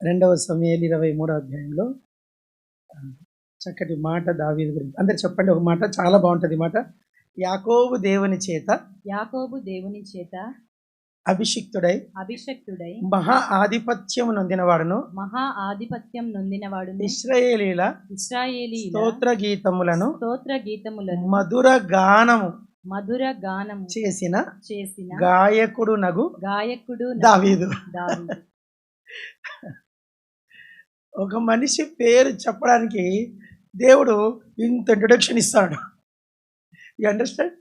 రెండవ సమూయేలు 23వ అధ్యాయంలో చక్కటి మాట దావీదు గురించి. అందరు చెప్పండి ఒక మాట, చాలా బాగుంటుంది మాట. యాకోబు దేవుని చేత అభిషిక్తుడై మహా ఆధిపత్యం నొందినవాడును ఇశ్రాయేలీల స్తోత్ర గీతములను మధుర గానము చేసిన గాయకుడు దావీదు. ఒక మనిషి పేరు చెప్పడానికి దేవుడు ఇంత ఇంట్రొడక్షన్ ఇస్తాడు. You understand?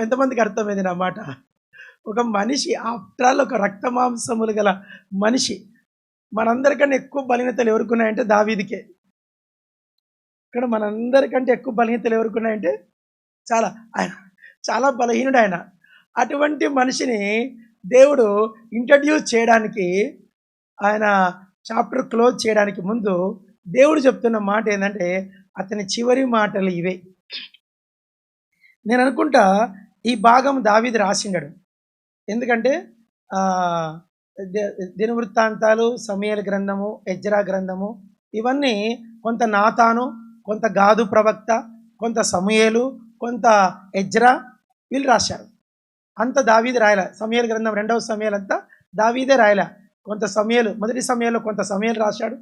ఎంతమందికి అర్థమైంది నా మాట? ఒక మనిషి ఆఫ్టర్ ఆల్, ఒక రక్త మాంసములు గల మనిషి. మనందరికన్నా ఎక్కువ బలహీనతలు ఎవరుకున్నాయంటే దావీదుకే. ఇక్కడ మనందరికంటే ఎక్కువ బలహీనతలు ఎవరుకున్నాయంటే ఆయన చాలా బలహీనుడు ఆయన. అటువంటి మనిషిని దేవుడు ఇంట్రడ్యూస్ చేయడానికి, ఆయన చాప్టర్ క్లోజ్ చేయడానికి ముందు దేవుడు చెప్తున్న మాట ఏంటంటే, అతని చివరి మాటలు ఇవే. నేను అనుకుంటా ఈ భాగం దావీదు రాసిండడు. ఎందుకంటే దినవృత్తాంతాలు, సమూయేలు గ్రంథము, ఎజ్రా గ్రంథము, ఇవన్నీ కొంత నాతాను, కొంత గాదు ప్రవక్త, కొంత సమూయేలు, కొంత ఎజ్రా, వీళ్ళు రాశారు. అంత దావీదు రాయలే. సమూయేలు గ్రంథం, రెండవ సమూయేలు అంతా దావీదే రాయలే. కొంత సమూయేలు, మొదటి సమూయేలులో కొంత సమూయేలు రాశాడు,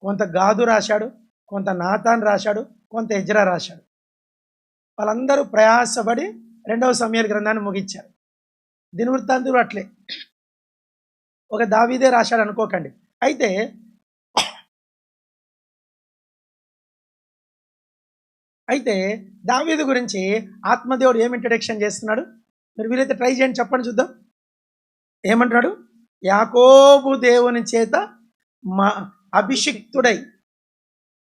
కొంత గాదు రాశాడు, కొంత నాతాన్ రాశాడు, కొంత ఎజ్రా రాశాడు. వాళ్ళందరూ ప్రయాసపడి రెండవ సమూయేలు గ్రంథాన్ని ముగించారు. దినవృత్తాంతులు అట్లే, ఒక దావీదే రాశాడు అనుకోకండి. అయితే దావీదు గురించి ఆత్మదేవుడు ఏం ఇంట్రడక్షన్ చేస్తున్నాడు? మీరు వీలైతే ట్రై చేయండి, చెప్పండి చూద్దాం. ఏమంటున్నాడు? యాకోబు దేవుని చేత అభిషిక్తుడై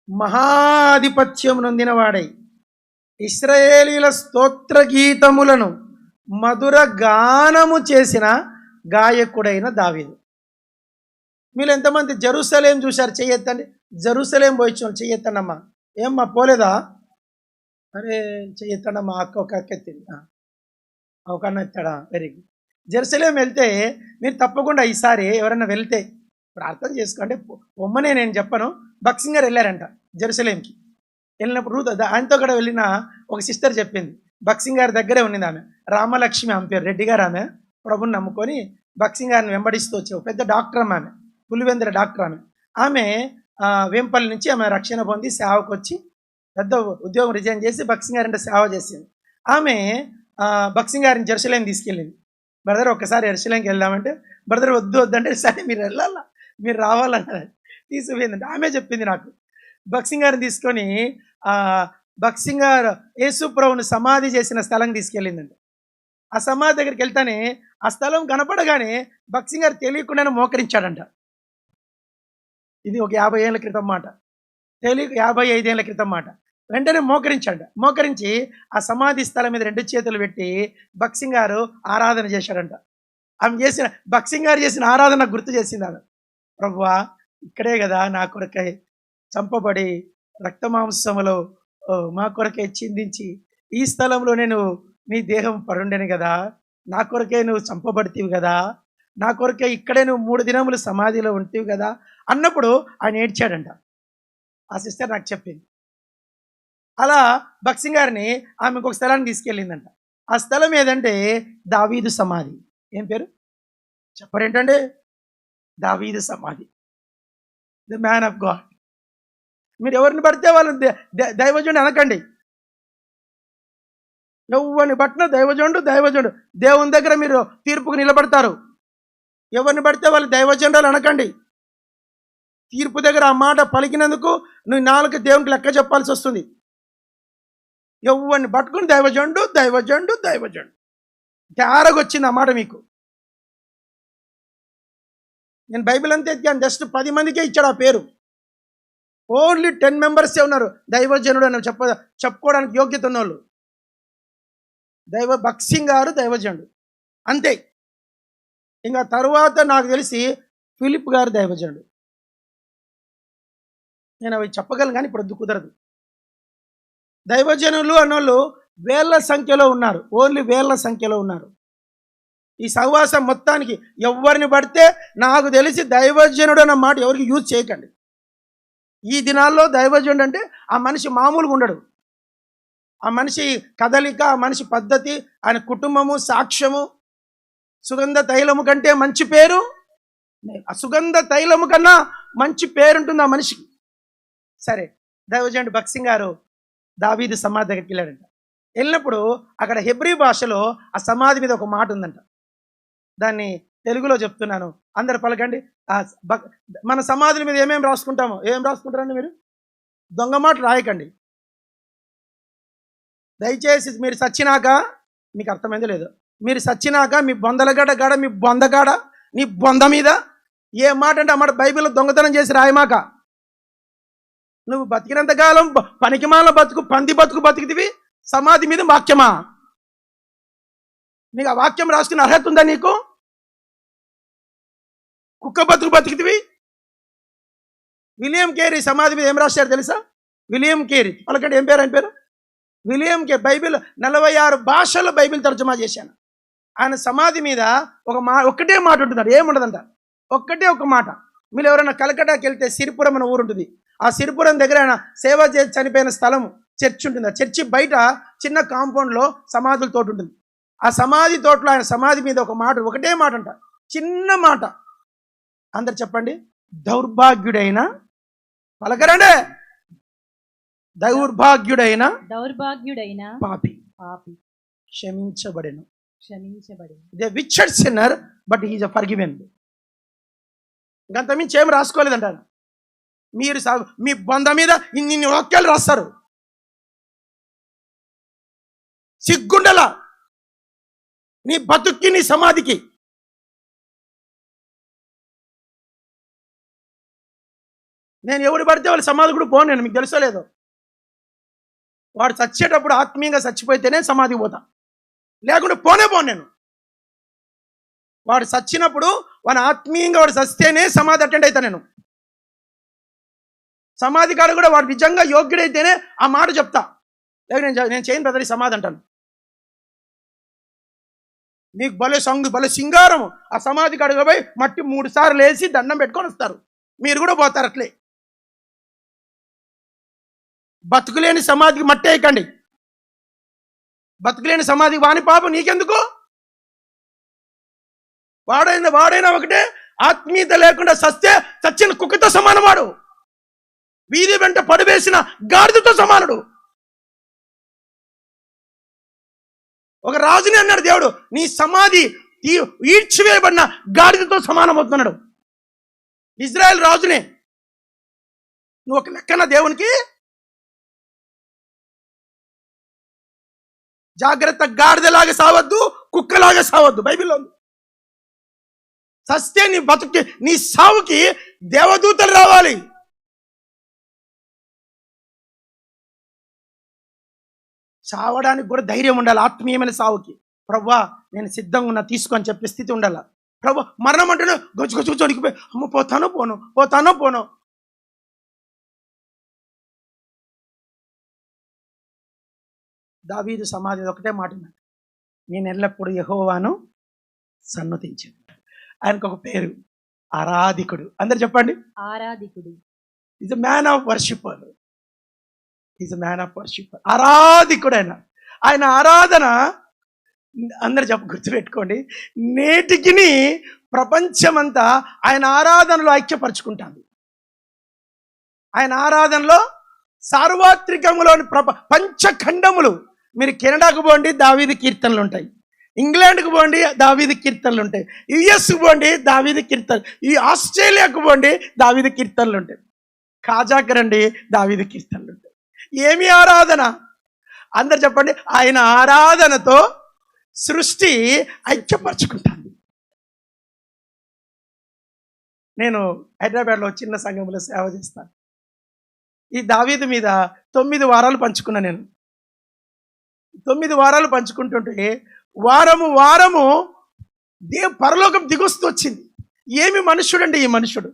మహాధిపత్యం నొందినవాడై ఇశ్రాయేలీల స్తోత్ర గీతములను మధుర గానము చేసిన గాయకుడైన దావీదు. మీరు ఎంతమంది జెరూసలేం చూశారు? చెయ్యెత్తండి. జెరూసలేం పోయించాం, చెయ్యెత్తండి అమ్మా. ఏమ్మా పోలేదా? అరే చెయ్యెత్తండమ్మా. ఒక అక్క ఎత్తింది, ఒక అన్న ఎత్తాడా? Very good. జెరూసలేం వెళ్తే మీరు తప్పకుండా ఈసారి ఎవరన్నా వెళ్తే ప్రార్థన చేసుకోండి. పొమ్మనే నేను చెప్పను. భక్సింగ్ గారు వెళ్ళారంట జెరూసలేంకి. వెళ్ళినప్పుడు ఆయనతో కూడా వెళ్ళిన ఒక సిస్టర్ చెప్పింది. భక్సింగ్ గారి దగ్గరే ఉన్నది ఆమె, రామలక్ష్మి ఆమె పేరు. రెడ్డి గారు ఆమె ప్రభుని నమ్ముకొని భక్సింగ్ గారిని వెంబడిస్తూ వచ్చావు. పెద్ద డాక్టర్ ఆమె, పులివెందుల డాక్టర్ ఆమె వేంపల్లి నుంచి ఆమె రక్షణ పొంది సేవకు వచ్చి పెద్ద ఉద్యోగం రిజైన్ చేసి భక్సింగ్ గారి అంటే సేవ చేసింది. ఆమె భక్సింగ్ గారిని జెరూసలేం తీసుకెళ్ళింది. బ్రదర్ ఒక్కసారి జెరూసలేంకి వెళ్దామంటే, బ్రదర్ వద్దు వద్దంటే, సరే మీరు వెళ్ళాలా, మీరు రావాలన్నది. తీసుకుపోయిందంటే ఆమె చెప్పింది నాకు. భక్సింగ్ గారిని తీసుకొని భక్సింగ్ గారు యేసు ప్రభువుని సమాధి చేసిన స్థలం తీసుకెళ్ళిందండి. ఆ సమాధి దగ్గరికి వెళ్తానే ఆ స్థలం కనపడగానే భక్సింగ్ గారు తెలియకుండానే మోకరించాడంట. ఇది ఒక 50 ఏళ్ళ క్రితం మాట, 55 ఏళ్ళ క్రితం మాట. వెంటనే మోకరించి ఆ సమాధి స్థలం మీద 2 చేతులు పెట్టి భక్సింగ్ గారు ఆరాధన చేశాడంట. భక్సింగ్ గారు చేసిన ఆరాధన గుర్తు చేసింది ఆమె. ప్రభువా, ఇక్కడే కదా నా కొరకై చంపబడి రక్తమాంసములో మా కొరకే చిందించి ఈ స్థలంలో నేను నీ దేహం పరుండెను కదా, నా కొరకే నువ్వు చంపబడితివి కదా, నా కొరకే ఇక్కడే నువ్వు 3 దినములు సమాధిలో ఉంటివి కదా అన్నప్పుడు ఆయన ఏడ్చాడంట. ఆ సిస్టర్ నాకు చెప్పింది. అలా భక్సింగ్ గారిని ఆమె ఇంకొక స్థలానికి తీసుకెళ్ళిందంట. ఆ స్థలం ఏదంటే దావీదు సమాధి. ఏం పేరు చెప్పరేంటంటే? దావీదు సమాధి, ది మ్యాన్ ఆఫ్ గాడ్. మీరు ఎవరిని పడితే వాళ్ళని దైవజనుడు అనకండి. ఎవరిని పట్టినా దైవజనుడు. దేవుని దగ్గర మీరు తీర్పుకు నిలబడతారు. ఎవరిని పడితే వాళ్ళు దైవజనుడు అనకండి. తీర్పు దగ్గర ఆ మాట పలికినందుకు నువ్వు 4 దేవునికి లెక్క చెప్పాల్సి వస్తుంది. ఎవరిని పట్టుకుని దైవజనుడు తేరగొచ్చింది ఆ మాట మీకు. నేను బైబిల్ అంతా ఎత్తాను, జస్ట్ 10 మందికే ఇచ్చాడు ఆ పేరు. ఓన్లీ 10 మెంబర్సే ఉన్నారు దైవజనుడు అని చెప్పుకోవడానికి యోగ్యత ఉన్నోళ్ళు. భక్సింగ్ గారు దైవజనుడు అంతే. ఇంకా తరువాత నాకు తెలిసి ఫిలిప్ గారు దైవజనుడు. నేను అవి చెప్పగలను కానీ ఇప్పుడు కుదరదు. దైవజనులు అన్నోళ్ళు వేల సంఖ్యలో ఉన్నారు, ఓన్లీ వేల సంఖ్యలో ఉన్నారు. ఈ సహవాసం మొత్తానికి ఎవరిని పడితే నాకు తెలిసి దైవజనుడు అన్న మాట ఎవరికి యూజ్ చేయకండి. ఈ దినాల్లో దైవజనుడు అంటే ఆ మనిషి మామూలుగా ఉండడు. ఆ మనిషి కదలిక, ఆ మనిషి పద్ధతి, ఆయన కుటుంబము, సాక్ష్యము, సుగంధ తైలము కంటే మంచి పేరు, ఆ సుగంధ తైలము కన్నా మంచి పేరుంటుంది ఆ మనిషికి. సరే, దైవజనుడు భక్సింగ్ గారు దావీదు సమాధి దగ్గరికి వెళ్ళాడంట. వెళ్ళినప్పుడు అక్కడ హెబ్రీ భాషలో ఆ సమాధి మీద ఒక మాట ఉందంట. దాన్ని తెలుగులో చెప్తున్నాను, అందరు పలకండి. మన సమాధుల మీద ఏమేమి రాసుకుంటామో, ఏం రాసుకుంటారండి మీరు? దొంగ మాట రాయకండి దయచేసి. మీరు సచ్చినాక, మీకు అర్థమైందో లేదో, మీరు సచ్చినాక మీ బొందలగడ మీ బొందగాడ నీ బొంద మీద ఏ మాట అంటే ఆ మాట బైబిల్లో దొంగతనం చేసి రాయమాక. నువ్వు బతికినంతకాలం పనికిమాల బతుకు, పంది బతుకు బతికితివి, సమాధి మీద వాక్యమా? నీకు ఆ వాక్యం రాసుకునే అర్హత ఉందా నీకు? కుక్క బతుకు బతికితివి. విలియం కేరీ సమాధి మీద ఏం రాశారు తెలుసా? విలియం కేరీ, వాళ్ళకంటే ఏం పేరు? ఆయన పేరు విలియం కే. బైబిల్ 46 భాషల్లో బైబిల్ తర్జుమా చేశాను. ఆయన సమాధి మీద ఒక్కటే మాట ఉంటుందంట, ఏముండదంట, ఒక్కటే ఒక మాట. మీరు ఎవరైనా కలకటాకి వెళ్తే సిరిపురం అనే ఊరు ఉంటుంది. ఆ సిరిపురం దగ్గర ఆయన సేవ చేసి చనిపోయిన స్థలం చర్చి ఉంటుంది. ఆ చర్చి బయట చిన్న కాంపౌండ్లో సమాధుల తోట ఉంటుంది. ఆ సమాధి తోటలో ఆయన సమాధి మీద ఒక మాట, ఒకటే మాట అంట, చిన్న మాట. అందరు చెప్పండి, దౌర్భాగ్యుడైన, పలకరండి, దౌర్భాగ్యుడైన పాపి క్షమించబడెను. దే విచర్డ్ sinner but he is forgiven. ఇంకంత మించి ఏం రాసుకోలేదంటారు. మీరు మీ బంధం మీద ఇన్ని వాక్యాలు రాస్తారు. సిగ్గుండలా నీ బతుక్కి, నీ సమాధికి. నేను ఎవడు పడితే వాళ్ళ సమాధి కూడా పోను. నేను మీకు తెలుసో లేదో, వాడు చచ్చేటప్పుడు ఆత్మీయంగా చచ్చిపోతేనే సమాధికి పోతా, లేకుంటే పోను నేను. వాడు చచ్చినప్పుడు వాడు ఆత్మీయంగా వాడు చస్తేనే సమాధి అటెండ్ అవుతా నేను. సమాధి కాడ కూడా వాడు నిజంగా యోగ్యుడైతేనే ఆ మాట చెప్తా. లేక నేను చేయను బ్రదర్ ఈ సమాధి అంటాను. మీకు భలే సింగారం. ఆ సమాధి కాడగా పోయి మట్టి 3 సార్లు వేసి దండం పెట్టుకొని వస్తారు. మీరు కూడా పోతారు అట్లే. బతుకులేని సమాధికి మట్టి వేయకండి. బతుకులేని సమాధికి వాని పాపం నీకెందుకు? వాడైనా ఒకటే. ఆత్మీయత లేకుండా సస్తే చచ్చిన కుక్కతో సమానం వాడు. వీధి వెంట పడివేసిన గాడిదతో సమానుడు. ఒక రాజుని అన్నాడు దేవుడు, నీ సమాధి ఈడ్చివేయబడిన గాడిదతో సమానం అవుతున్నాడు. ఇజ్రాయెల్ రాజునే. నువ్వు ఒక లెక్కన దేవునికి. జాగ్రత్త, గాడిదలాగా సావద్దు, కుక్కలాగా సావద్దు. బైబిల్లో సస్తే నీ బతుకి, నీ సావుకి దేవదూతలు రావాలి. చావడానికి కూడా ధైర్యం ఉండాలి. ఆత్మీయమైన సావుకి ప్రభువా నేను సిద్ధంగా ఉన్నా తీసుకొని చెప్పే స్థితి ఉండాలి. ప్రభు మరణం అంటేనే గొచ్చు వణికిపోయి అమ్మ పోతానో పోను. దావీదు సమాధి ఒకటే మాట, నేను ఎల్లప్పుడూ యెహోవాను సన్నతించాను. ఆయనకు ఒక పేరు, ఆరాధికుడు. అందరు చెప్పండి, ఆరాధికుడు. Is a man of worshipper. Is a man of worshipper. ఆరాధికుడు ఆయన ఆరాధన అందరు గుర్తుపెట్టుకోండి. నేటికి ప్రపంచమంతా ఆయన ఆరాధనలో ఐక్యపరుచుకుంటుంది. ఆయన ఆరాధనలో సార్వత్రికములోని పంచఖండములు. మీరు కెనడాకు పోండి, దావీదు కీర్తనలు ఉంటాయి. ఇంగ్లాండ్కు పోండి, దావీదు కీర్తనలు ఉంటాయి. యుఎస్కు పోండి, దావీదు కీర్తనలు. ఈ ఆస్ట్రేలియాకు పోండి, దావీదు కీర్తనలు ఉంటాయి. కాజాకు రండి, దావీదు కీర్తనలు ఉంటాయి. ఏమి ఆరాధన! అందరు చెప్పండి, ఆయన ఆరాధనతో సృష్టి ఐక్యపరచుకుంటాను. నేను హైదరాబాద్లో చిన్న సంఘంలో సేవ చేస్తాను. ఈ దావీదు మీద 9 వారాలు పంచుకున్నా. నేను 9 వారాలు పంచుకుంటుంటే వారము పరలోకం దిగొస్తూ వచ్చింది. ఏమి మనుష్యుడండి ఈ మనుషుడు!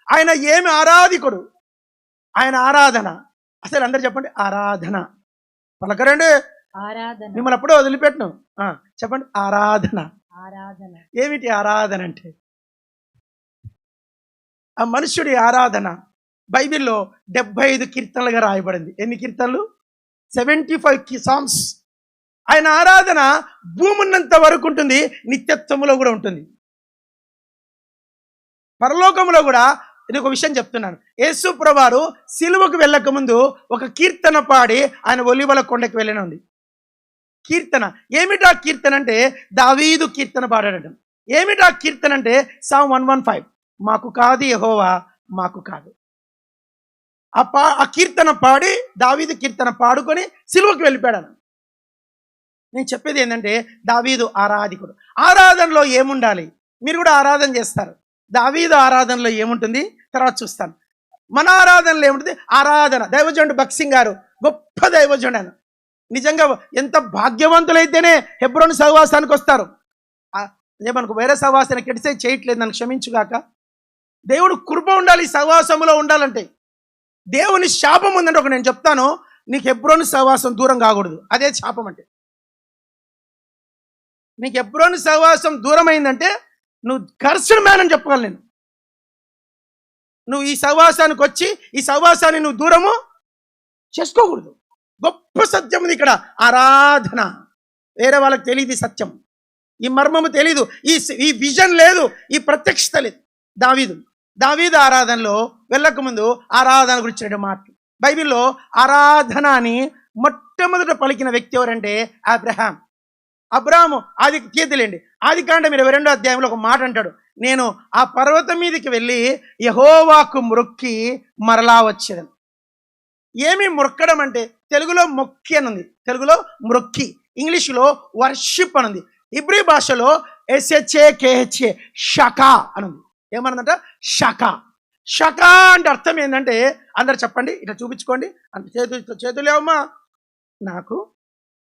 ఆయన ఏమి ఆరాధికుడు! ఆయన ఆరాధన అసలు అందరు చెప్పండి, ఆరాధన. పలకరండి, ఆరాధన. మిమ్మల్ని అప్పుడే వదిలిపెట్టను. చెప్పండి, ఆరాధన. ఆరాధన. ఏమిటి ఆరాధన అంటే? ఆ మనుష్యుడి ఆరాధన బైబిల్లో 75 కీర్తనలుగా రాయబడింది. ఎన్ని కీర్తనలు? 75 సాంగ్స్. ఆయన ఆరాధన భూమి ఉన్నంత వరకు ఉంటుంది, నిత్యత్వములో కూడా ఉంటుంది. పరలోకంలో కూడా. ఇది ఒక విషయం చెప్తున్నాను. యేసు ప్రభువారు సిలువకు వెళ్ళక ముందు ఒక కీర్తన పాడి ఆయన ఒలీవల కొండకి వెళ్ళిన ఉంది. కీర్తన ఏమిటా కీర్తన అంటే దావీదు కీర్తన పాడాడు. ఏమిటా కీర్తన అంటే సామ్ 115, మాకు కాదు యెహోవా మాకు కాదు. ఆ కీర్తన పాడి దావీదు కీర్తన పాడుకొని సిలువకు వెళ్ళిపోయాడు. నేను చెప్పేది ఏంటంటే దావీదు ఆరాధికుడు. ఆరాధనలో ఏముండాలి? మీరు కూడా ఆరాధన చేస్తారు. దావీదు ఆరాధనలో ఏముంటుంది తర్వాత చూస్తాను. మన ఆరాధనలో ఏముంటుంది? ఆరాధన. దైవజనుడు భక్సింగ్ గారు గొప్ప దైవజనుడు. ఆయన నిజంగా ఎంత భాగ్యవంతులైతేనే హెబ్రోను సహవాసానికి వస్తారు. ఏమనుకో వేరే సహవాసాన్ని క్రిటిసైజ్ చేయట్లేదు, నన్ను క్షమించుగాక. దేవుడు కృప ఉండాలి ఈ సహవాసంలో ఉండాలంటే. దేవుని శాపం ఉందంటే ఒక నేను చెప్తాను, నీకు హెబ్రోను సహవాసం దూరం కాకూడదు. అదే శాపం అంటే. నీకు హెబ్రోను సహవాసం దూరం అయిందంటే నువ్వు కర్సుడు మ్యాన్ అని చెప్పగలను నేను. నువ్వు ఈ సహవాసానికి వచ్చి ఈ సహవాసాన్ని నువ్వు దూరము చేసుకోకూడదు. గొప్ప సత్యం ఉంది ఇక్కడ. ఆరాధన. వేరే వాళ్ళకి తెలియదు ఈ సత్యం, ఈ మర్మము తెలీదు, ఈ విజన్ లేదు, ఈ ప్రత్యక్షత లేదు. దావీదు ఆరాధనలో వెళ్ళక ముందు ఆరాధన గురించి మాటలు బైబిల్లో. ఆరాధన అని మొట్టమొదట పలికిన వ్యక్తి ఎవరంటే అబ్రాహాము. ఆది కీర్తిలేండి, ఆది కాండం 22వ అధ్యాయంలో ఒక మాట అంటాడు, నేను ఆ పర్వతం మీదకి వెళ్ళి యెహోవాకు మొక్కి మరలా వచ్చేదను. ఏమి మొక్కడం అంటే? తెలుగులో మొక్కి అని ఉంది, తెలుగులో మొక్కి, ఇంగ్లీష్లో వర్షిప్ అనుంది, ఇబ్రీ భాషలో SHAKHA షకా అనుంది. ఏమన్నదంట? షకా. షకా అంటే అర్థం ఏంటంటే, అందరు చెప్పండి, ఇట్లా చూపించుకోండి. అంటే చేతులు ఏమమ్మా? నాకు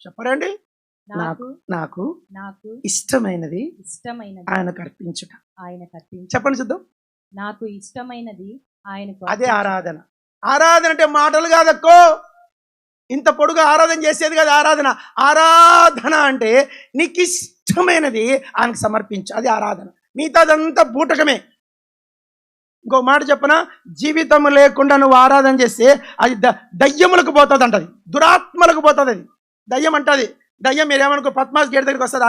చెప్పరండి. నాకు ఇష్టమైనది ఆయనకు అర్పించుట. చెప్పండి చూద్దాం. నాకు ఇష్టమైనది ఆయనకు. అదే ఆరాధన. ఆరాధన అంటే మాటలు కాదక్కో, ఇంత పొడుగు ఆరాధన చేసేది కదా ఆరాధన. ఆరాధన అంటే నీకు ఇష్టమైనది ఆయనకు సమర్పించు, అది ఆరాధన. మిగతాదంతా బూటకమే. ఇంకో మాట చెప్పనా, జీవితం లేకుండా నువ్వు ఆరాధన చేస్తే అది దయ్యములకు పోతుంది అంటది, దురాత్మలకు పోతుంది. అది దయ్యం అంటది. దయ్యం మీరు ఏమనుకో, పద్మాస్ గేట్ దగ్గరికి వస్తుంది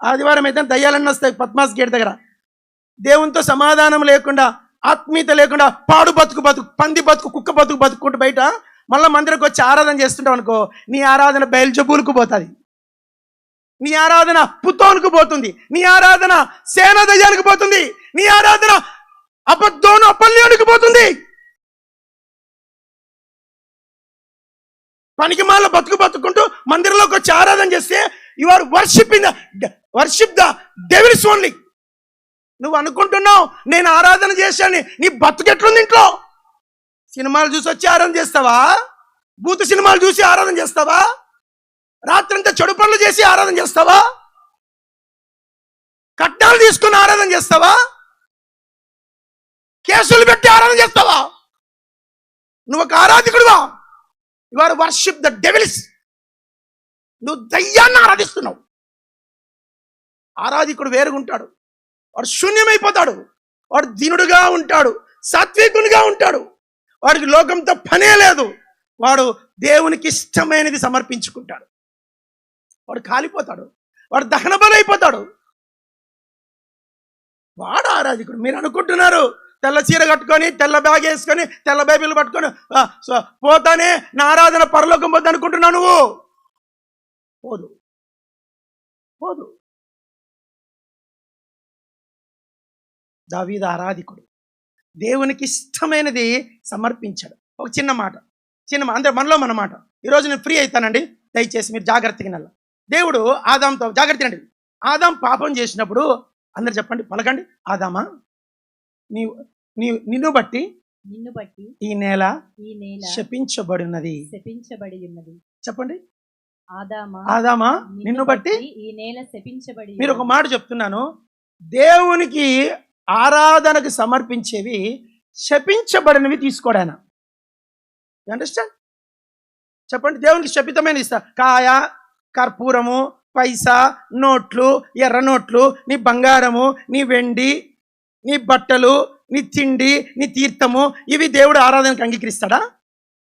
ఆదివారం అయితే దయ్యాలన్నీ వస్తాయి పద్మాస్ గేట్ దగ్గర. దేవునితో సమాధానం లేకుండా, ఆత్మీయత లేకుండా, పాడు బతుకు పంది బతుకు, కుక్క బతుకు బతుకుంటూ బయట మళ్ళీ మందిరకు వచ్చి ఆరాధన చేస్తుంటావు అనుకో, నీ ఆరాధన బయల్జబూలుకు పోతుంది, నీ ఆరాధన పుత్తోనుకు పోతుంది, నీ ఆరాధన సేన దయ్యానికి పోతుంది, నీ ఆరాధన అబద్ధోను అపల్యోనికి పోతుంది. పనికి మాల బతుకుంటూ మందిరంలోకి వచ్చి ఆరాధన చేస్తే you are worship the devils only. నువ్వు అనుకుంటున్నావు నేను ఆరాధన చేశాను, నీ బతుకెట్లుంది? ఇంట్లో సినిమాలు చూసి వచ్చి ఆరాధన చేస్తావా? భూత సినిమాలు చూసి ఆరాధన చేస్తావా? రాత్రంతా చెడు పనులు చేసి ఆరాధన చేస్తావా? కట్నాలు తీసుకుని ఆరాధన చేస్తావా? కేసులు పెట్టి ఆరాధన చేస్తావా? నువ్వు ఒక ఆరాధకుడువా? You are worship the devils. నువ్వు దయ్యాన్ని ఆరాధిస్తున్నావు. ఆరాధికుడు వేరుగుంటాడు, వాడు శూన్యమైపోతాడు, వాడు దీనుడుగా ఉంటాడు, సాత్వికునిగా ఉంటాడు, వాడికి లోకంతో పనే లేదు, వాడు దేవునికి ఇష్టమైనది సమర్పించుకుంటాడు, వాడు కాలిపోతాడు, వాడు దహన బలైపోతాడు. వాడు ఆరాధికుడు. మీరు అనుకుంటున్నారు తెల్ల చీర కట్టుకొని, తెల్ల బ్యాగ్ వేసుకొని, తెల్ల బైబిల్ పట్టుకొని పోతానే నా ఆరాధన పరలోకం పోద్ది అనుకుంటున్నావు. నువ్వు పోదు. దావీదు ఆరాధికుడు, దేవునికి ఇష్టమైనది సమర్పించాడు. ఒక చిన్న మాట అంటే మనలో మన మాట. ఈరోజు నేను ఫ్రీ అవుతానండి, దయచేసి మీరు జాగ్రత్తగా నల్ల. దేవుడు ఆదాంతో జాగ్రత్త. ఆదాం పాపం చేసినప్పుడు అందరు చెప్పండి, పలకండి, ఆదామా నిన్ను బట్టి ఈ నేల శపించబడి ఉన్నది. చెప్పండి, ఆదామా నిన్ను బట్టి ఈ నేల శపించబడి. మీరు ఒక మాట చెప్తున్నాను, దేవునికి ఆరాధనకు సమర్పించేవి శపించబడినవి తీసుకోడాయన. అండర్స్టాండ్? చెప్పండి, దేవునికి శపితమైన ఇస్తా, కాయ, కర్పూరము, పైసా, నోట్లు, ఎర్ర నోట్లు, నీ బంగారము, నీ వెండి, నీ బట్టలు, నీ తిండి, నీ తీర్థము, ఇవి దేవుడు ఆరాధనకు అంగీకరిస్తాడా?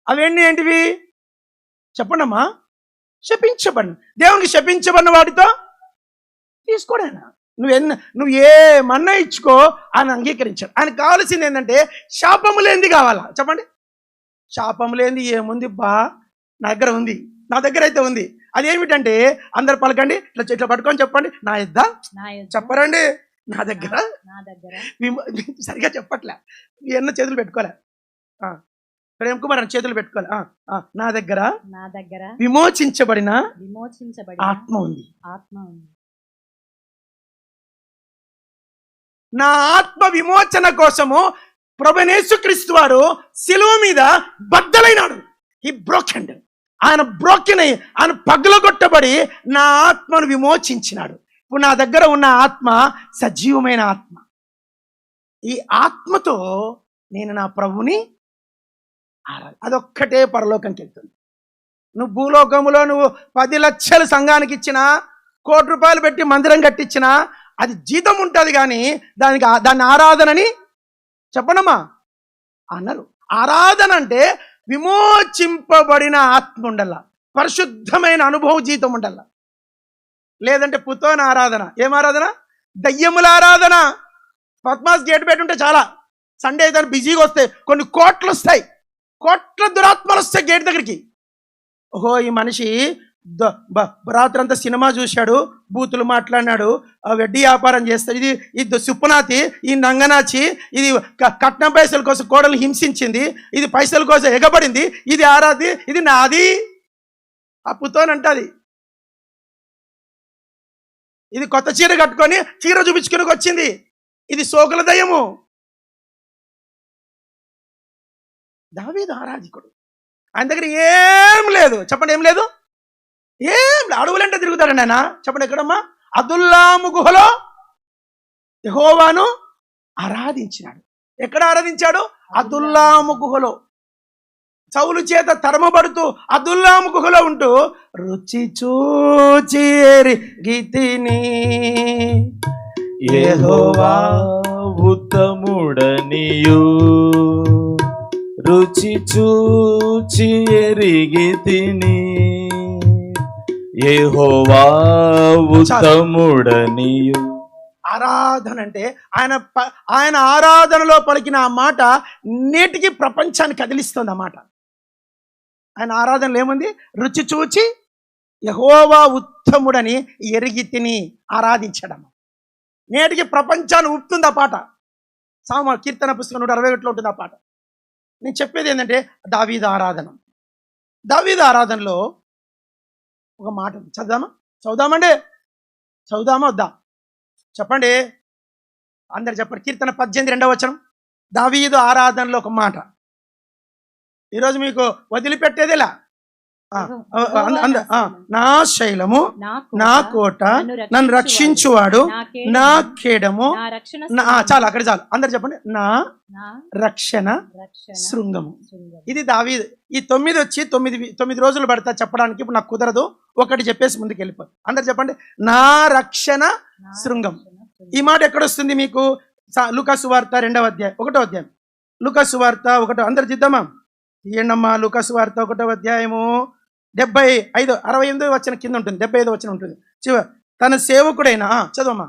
అవన్నీ ఏంటివి చెప్పండమ్మా? శపించబడిన, దేవునికి శపించబడిన వాటితో తీసుకోడాయన. నువ్వు ఏమన్నా ఇచ్చుకో, ఆయన అంగీకరించాడు. ఆయనకు కావాల్సింది ఏంటంటే శాపము లేనిది కావాలా? చెప్పండి. శాపము లేనిది ఏముంది బా? నా దగ్గర ఉంది, నా దగ్గర అయితే ఉంది. అదేమిటంటే అందరు పలకండి, ఇట్లా పట్టుకొని చెప్పండి. నా యొద్ద చెప్పరండి. నా దగ్గర సరిగా చెప్పట్లే, ఎన్నో చేతులు పెట్టుకోలే. ప్రేమ్ కుమార్ అని చేతులు పెట్టుకోలే. నా దగ్గర విమోచించబడిన ఆత్మ ఉంది. నా ఆత్మ విమోచన కోసము ప్రభువైన యేసుక్రీస్తు వారు శిలువ మీద బద్దలైనాడు. ఈ బ్రోకెన్, ఆయన బ్రోకెన్ అయ్యి ఆయన పగులగొట్టబడి నా ఆత్మను విమోచించినాడు. ఇప్పుడు నా దగ్గర ఉన్న ఆత్మ సజీవమైన ఆత్మ. ఈ ఆత్మతో నేను నా ప్రభుని అదొక్కటే పరలోకంకి వెళ్తుంది. నువ్వు భూలోకములో నువ్వు 10 లక్షలు సంఘానికి ఇచ్చినా, 1 కోటి రూపాయలు పెట్టి మందిరం కట్టించినా అది జీతం ఉంటుంది, కానీ దాన్ని ఆరాధనని చెప్పనమ్మా అన్నారు. ఆరాధన అంటే విమోచింపబడిన ఆత్మ ఉండాల, పరిశుద్ధమైన అనుభవ జీతం ఉండాల. లేదంటే పుతోన ఆరాధన. ఏం ఆరాధన? దయ్యముల ఆరాధన. పద్మాస్ గేట్ పెట్టి ఉంటే చాలా, సండే అయితే బిజీగా వస్తాయి, కొన్ని కోట్లు వస్తాయి, కోట్ల దురాత్మలు వస్తాయి గేట్ దగ్గరికి. ఓహో, ఈ మనిషి రాత్రంతా సినిమా చూశాడు, బూతులు మాట్లాడినాడు, వెడ్డీ వ్యాపారం చేస్తాడు, ఇది సుప్పనాతి, ఈ నంగనాచి, ఇది కట్నం పైసల కోసం కోడలు హింసించింది, ఇది పైసల కోసం ఎగబడింది, ఇది ఆరాధి, ఇది నాది అప్పుతోనంటది. ఇది కొత్త చీర కట్టుకొని చీర చూపించుకుని వచ్చింది, ఇది సోకుల దయ్యము. దావీదు ఆరాధికుడు, ఆయన దగ్గర ఏం లేదు. చెప్పండి, ఏం లేదు? ఏం అడవులంటే తిరుగుతాడండి ఆయన. చెప్పండి, ఎక్కడమ్మా? అదుల్లాము గుహలో యెహోవాను ఆరాధించినాడు. ఎక్కడ ఆరాధించాడు? అదుల్లాము గుహలో. సౌలు చేత తరమబడుతూ అదుల్లాము గుహలో ఉంటూ రుచి చూచి ఎరిగితిని యెహోవా ఉత్తముడనియు రుచి చూచి ఎరిగితిని యెహోవా ఉత్తముడనియు. ఆరాధన అంటే ఆయన ఆరాధనలో పలికిన ఆ మాట నేటికి ప్రపంచాన్ని కదిలిస్తుంది. ఆ మాట ఆయన ఆరాధనలో ఏముంది? రుచి చూచి యెహోవా ఉత్తముడని ఎరిగి తిని ఆరాధించడం. నేటికి ప్రపంచాన్ని ఊపుతుంది ఆ పాట. కీర్తన పుస్తకం 161లో ఉంటుంది ఆ పాట. నేను చెప్పేది ఏంటంటే దావీదు ఆరాధన. దావీదు ఆరాధనలో ఒక మాట చదువుదామండి, చదువుదామా వద్దా? చెప్పండి, అందరు చెప్పండి. కీర్తన 18 2వ వచనం. దావీదు ఆరాధనలో ఒక మాట. ఈరోజు మీకు వదిలిపెట్టేదిలా. నా శైలము, నా కోట, నన్ను రక్షించువాడు, నా కేడము. చాలు, అక్కడ చాలు. అందరు చెప్పండి, నా రక్షణ శృంగము. ఇది దావీదు. ఈ 9 వచ్చి 9 రోజులు పడతా చెప్పడానికి. ఇప్పుడు నాకు కుదరదు, ఒకటి చెప్పేసి ముందుకు వెళ్ళిపోయి. అందరు చెప్పండి, నా రక్షణ శృంగం. ఈ మాట ఎక్కడొస్తుంది మీకు? లూకా సువార్త 2వ అధ్యాయం 1వ అధ్యాయం. లూకా సువార్త 1. అందరు చూద్దామా? తీయండమ్మా. లూకా సువార్త 1వ అధ్యాయము 68 వచనం కింద ఉంటుంది, 75 వచనం ఉంటుంది. తన సేవకుడైన చదవమ్మా.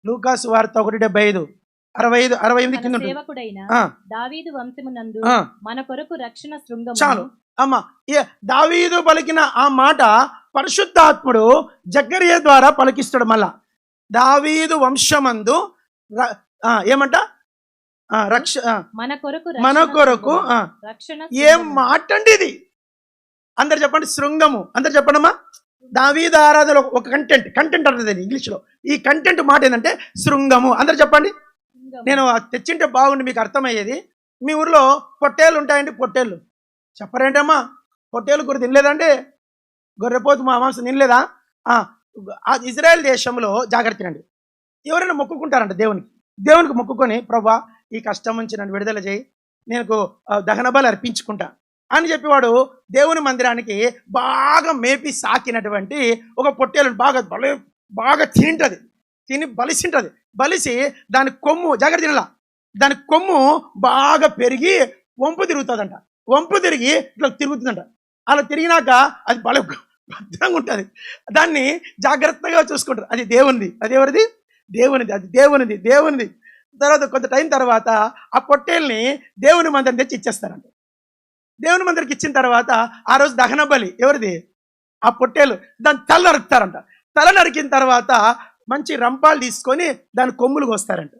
లూకా సువార్త 1:75 68 కింద ఉంటుంది. దావీదు వంశమునందు మన కొరకు రక్షణ శృంగము. చాలు అమ్మా. దావీదు పలికిన ఆ మాట పరిశుద్ధాత్ముడు జకరియా ద్వారా పలికిస్తాడు. మళ్ళా దావీదు వంశమందు ఏమంట? మన కొరకు రక్షణ. ఏం మాట అండి ఇది? అందరు చెప్పండి, శృంగము. అందరు చెప్పండమ్మా. దావీదు ఆరాధన ఒక కంటెంట్ అంటుంది ఇంగ్లీష్లో. ఈ కంటెంట్ మాట ఏంటంటే శృంగము. అందరు చెప్పండి. నేను తెచ్చింటే బాగుండి మీకు అర్థమయ్యేది. మీ ఊర్లో పొట్టేళ్ళు ఉంటాయండి, పొట్టేళ్ళు చెప్పరేంటమ్మా? పొట్టేళ్ళు కూర తినలేదండి? గొర్రెపోతు మాంసం తినలేదా? ఇజ్రాయెల్ దేశంలో జాగ్రత్త అండి, ఎవరైనా మొక్కుకుంటారంట దేవునికి మొక్కుకొని, ప్రభా ఈ కష్టం నుంచి నన్ను విడుదల చేయి, నేను దహన బలి అర్పించుకుంటా అని చెప్పి వాడు దేవుని మందిరానికి బాగా మేపి సాకినటువంటి ఒక పొట్టేలు బాగా తిని బలిసింటది. బలిసి దాని కొమ్ము జాగ్రత్త తినాల, దాని కొమ్ము బాగా పెరిగి వంపు తిరుగుతుందంట. వంపు తిరిగి ఇట్లా తిరుగుతుందంట. అలా తిరిగినాక అది భద్రంగా ఉంటుంది. దాన్ని జాగ్రత్తగా చూసుకుంటారు. అది దేవునిది. అది ఎవరిది? దేవునిది. అది దేవునిది. తర్వాత కొంత టైం తర్వాత ఆ పొట్టేల్ని దేవుని మందిరం తెచ్చి ఇచ్చేస్తారంట. దేవుని మందిరికి ఇచ్చిన తర్వాత ఆ రోజు దహన బలి ఎవరిది? ఆ పొట్టేలు. దాని తల నరుకుతారంట. తల నరికిన తర్వాత మంచి రంపాలు తీసుకొని దాని కొమ్ములు కోస్తారంట.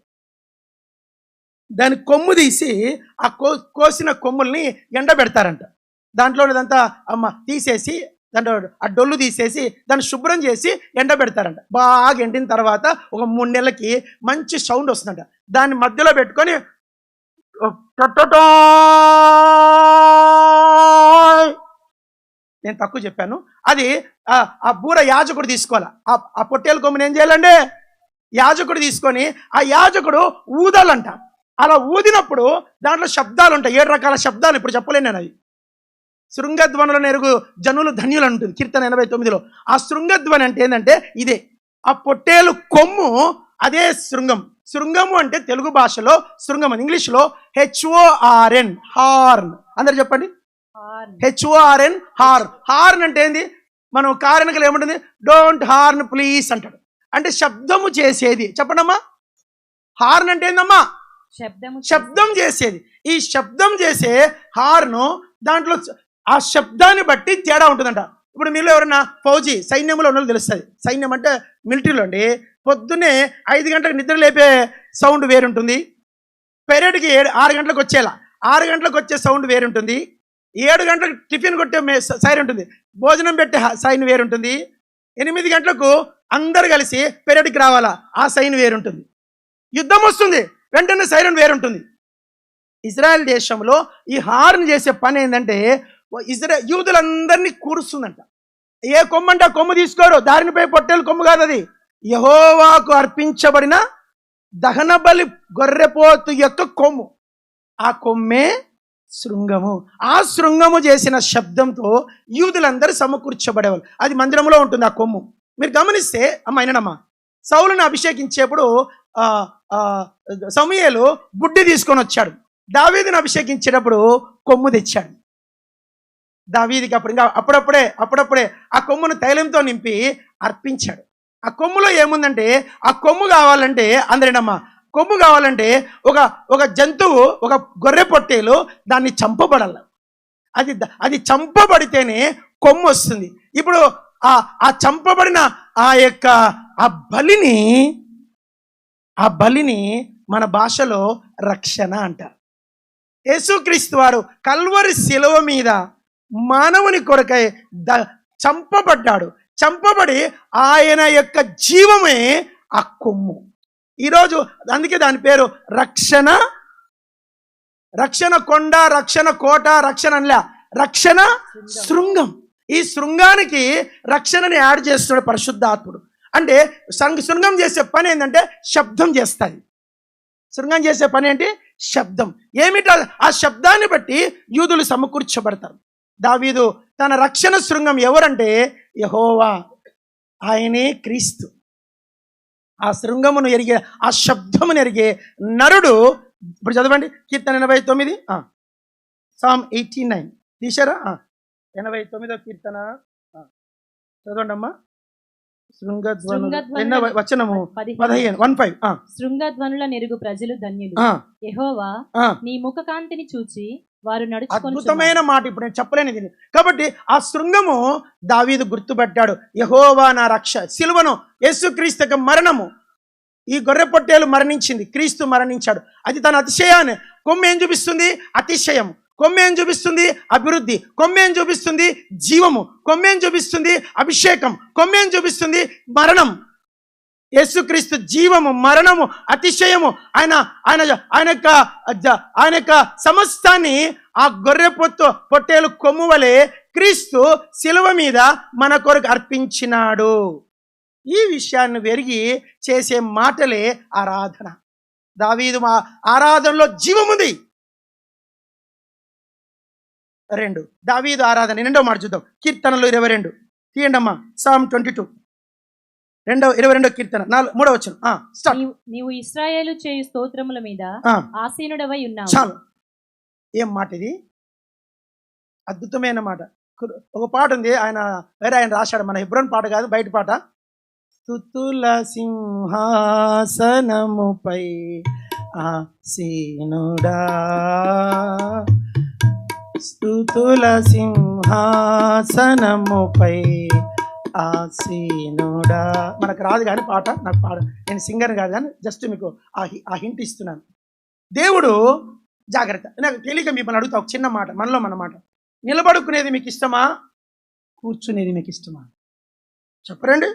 దాని కొమ్ము తీసి ఆ కోసిన కొమ్ముల్ని ఎండబెడతారంట. దాంట్లోనేదంతా తీసేసి దాంట్లో ఆ డొల్లు తీసేసి దాన్ని శుభ్రం చేసి ఎండబెడతారంట. బాగా ఎండిన తర్వాత ఒక 3 నెలలకి మంచి సౌండ్ వస్తుందంట. దాన్ని మధ్యలో పెట్టుకొని నేను తక్కువ చెప్పాను. అది ఆ బూర యాజకుడు తీసుకోవాలి. ఆ పొట్టేలు కొమ్ముని ఏం చేయాలండి? యాజకుడు తీసుకొని ఆ యాజకుడు ఊదాలంట. అలా ఊదినప్పుడు దాంట్లో శబ్దాలు ఉంటాయి, 7 రకాల శబ్దాలు. ఇప్పుడు చెప్పలేను నేను. అది శృంగధ్వనుల నెరుగు జనులు ధన్యులు అంటుంది కీర్తన 89లో. ఆ శృంగధ్వని అంటే ఏంటంటే ఇదే, ఆ పొట్టేలు కొమ్ము అదే శృంగం. శృంగము అంటే తెలుగు భాషలో శృంగం అని, ఇంగ్లీష్లో HORN, హార్న్. అందరు చెప్పండి. HORN, horn. హార్న్ అంటే ఏంది? మనం కారణకలు ఏముంటుంది? డోంట్ హార్న్ ప్లీజ్ అంటాడు. అంటే శబ్దము చేసేది. చెప్పండమ్మా, హార్న్ అంటే ఏందమ్మా? శబ్దం చేసేది. ఈ శబ్దం చేసే హార్ను దాంట్లో ఆ శబ్దాన్ని బట్టి తేడా ఉంటుందంట. ఇప్పుడు మీలో ఎవరైనా ఫౌజీ సైన్యంలో ఉన్నది తెలుస్తుంది. సైన్యం అంటే మిలిటరీలో అండి. పొద్దున్నే 5 గంటలకు నిద్ర లేపే సౌండ్ వేరుంటుంది. పెరేడ్కి 6 గంటలకు వచ్చేలా 6 గంటలకు వచ్చే సౌండ్ వేరుంటుంది. 7 గంటలకు టిఫిన్ కొట్టే సైన్ ఉంటుంది. భోజనం పెట్టే సైన్ వేరుంటుంది. 8 గంటలకు అందరు కలిసి పెరేడ్కి రావాలా, ఆ సైన్ వేరుంటుంది. యుద్ధం వస్తుంది, వెంటనే సైరన్ వేరుంటుంది. ఇజ్రాయెల్ దేశంలో ఈ హార్న్ చేసే పని ఏంటంటే యూదులందరినీ కూరుస్తుందంట. ఏ కొమ్ము అంటే ఆ కొమ్ము తీసుకోరు. దారినిపై పొట్టేలు కొమ్ము కాదు అది. యెహోవాకు అర్పించబడిన దహన బలి గొర్రెపోతు యొక్క కొమ్ము. ఆ కొమ్మే శృంగము. ఆ శృంగము చేసిన శబ్దంతో యూదులందరూ సమకూర్చబడేవాళ్ళు. అది మందిరంలో ఉంటుంది ఆ కొమ్ము. మీరు గమనిస్తే అయినమ్మా, సౌలుని అభిషేకించేప్పుడు సమూయేలు బుడ్డి తీసుకొని వచ్చాడు. దావీదుని అభిషేకించేటప్పుడు కొమ్ము తెచ్చాడు. దావీదికి అప్పుడప్పుడే ఆ కొమ్మును తైలంతో నింపి అర్పించాడు. ఆ కొమ్ములో ఏముందంటే, ఆ కొమ్ము కావాలంటే అందరేనమ్మా, కొమ్ము కావాలంటే ఒక జంతువు, ఒక గొర్రె పొట్టేలు దాన్ని చంపబడాల. అది చంపబడితేనే కొమ్ము వస్తుంది. ఇప్పుడు ఆ చంపబడిన ఆ బలిని మన భాషలో రక్షణ అంటారు. యేసుక్రీస్తు వారు కల్వరి శిలువ మీద మానవుని కొరకై చంపబడ్డాడు. చంపబడి ఆయన యొక్క జీవమే ఆ కొమ్ము. ఈరోజు అందుకే దాని పేరు రక్షణ. రక్షణ కొండ, రక్షణ కోట, రక్షణ అనలే, రక్షణ శృంగం. ఈ శృంగానికి రక్షణని యాడ్ చేస్తున్నాడు పరిశుద్ధాత్ముడు. అంటే శృంగం చేసే పని ఏంటంటే శబ్దం చేస్తుంది. శృంగం చేసే పని ఏంటి? శబ్దం. ఏమిటా? ఆ శబ్దాన్ని బట్టి యూదులు సమకూర్చబడతారు. దావీదు తన రక్షణ శృంగం ఎవరంటే యెహోవా, ఆయనే క్రీస్తు. ఆ శృంగమును ఎరిగే, ఆ శబ్దమును ఎరిగే నరుడు. ఇప్పుడు చదవండి కీర్తన 89, Psalm 89 తీశారా? 89వ కీర్తన చదవండి అమ్మా. వచనము 15. శృంగధ్వనుల నెరుగు ప్రజలు ధన్యులు. యెహోవా నీ ముఖ కాంతిని చూచి వారు నడుచుకొని. అద్భుతమైన మాట. ఇప్పుడు నేను చెప్పలేని దీన్ని. కాబట్టి ఆ శృంగము దావీదు గుర్తుపట్టాడు. యెహోవా నా రక్ష. సిలువను, యేసుక్రీస్తు యొక్క మరణము, ఈ గొర్రె పొట్టేలు మరణించింది, క్రీస్తు మరణించాడు. అది తన అతిశయాన్ని. కొమ్ము ఏం చూపిస్తుంది? అతిశయం. కొమ్ము ఏం చూపిస్తుంది? అభివృద్ధి. కొమ్ము ఏం చూపిస్తుంది? జీవము. కొమ్ము ఏం చూపిస్తుంది? అభిషేకం. కొమ్ము ఏం చూపిస్తుంది? మరణం. యేసుక్రీస్తు జీవము, మరణము, అతిశయము. ఆయన యొక్క సమస్తాన్ని ఆ గొర్రె పొట్టేలు కొమ్ము వలె క్రీస్తు శిలువ మీద మన కొరకు అర్పించినాడు. ఈ విషయాన్ని వెరిగి చేసే మాటలే ఆరాధన. దావీదు ఆరాధనలో జీవముంది. 2 దావీదు ఆరాధన 2వ మాట చూద్దాం. కీర్తనలు 22 తీయండి అమ్మా. సామ్ 22 22 కీర్తన 3వ వచనం. స్టార్ట్. నీవు ఇశ్రాయేలు చేయు స్తోత్రముల మీద ఆసీనుడవై ఉన్నావు. చాలు. ఏం మాట ఇది, అద్భుతమైన మాట. ఒక పాట ఉంది, ఆయన రాశాడు, మన హెబ్రోన్ పాట కాదు, బయట పాట. స్తుతుల సింహాసనముపై ఆసీనుడా, స్తుతుల సింహాసనముపై ఆసీనుడా. మనకు రాదు కానీ పాట, నాకు పాట, నేను సింగర్ కాదు కానీ జస్ట్ మీకు ఆ హింట్ ఇస్తున్నాను. దేవుడు జాగ్రత్త. నాకు తెలియక మిమ్మల్ని అడుగుతా ఒక చిన్న మాట, మనలో మన మాట. నిలబడుకునేది మీకు ఇష్టమా, కూర్చునేది మీకు ఇష్టమా? చెప్పండి.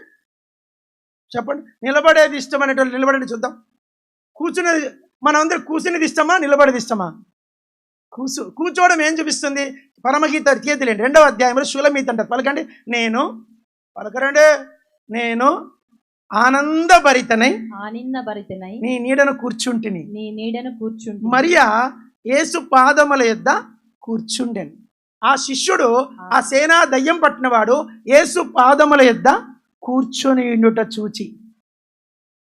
నిలబడేది ఇష్టం అనేటువంటి నిలబడేది చూద్దాం. కూర్చునేది, మనం అందరూ కూర్చునేది ఇష్టమా, నిలబడేది ఇష్టమా? కూర్చోవడం ఏం చూపిస్తుంది? పరమగీత కీర్తనలు 2వ అధ్యాయంలో షూలమీత అంటారు. పలకండి. నేను ఆనందభరితనై నీ నీడను కూర్చుంటిని. మరియా యేసు పాదముల యొద్ద కూర్చుండెను. ఆ శిష్యుడు, ఆ సేనా దయ్యం పట్టినవాడు యేసు పాదముల యొద్ద కూర్చొని ఉండుట చూచి.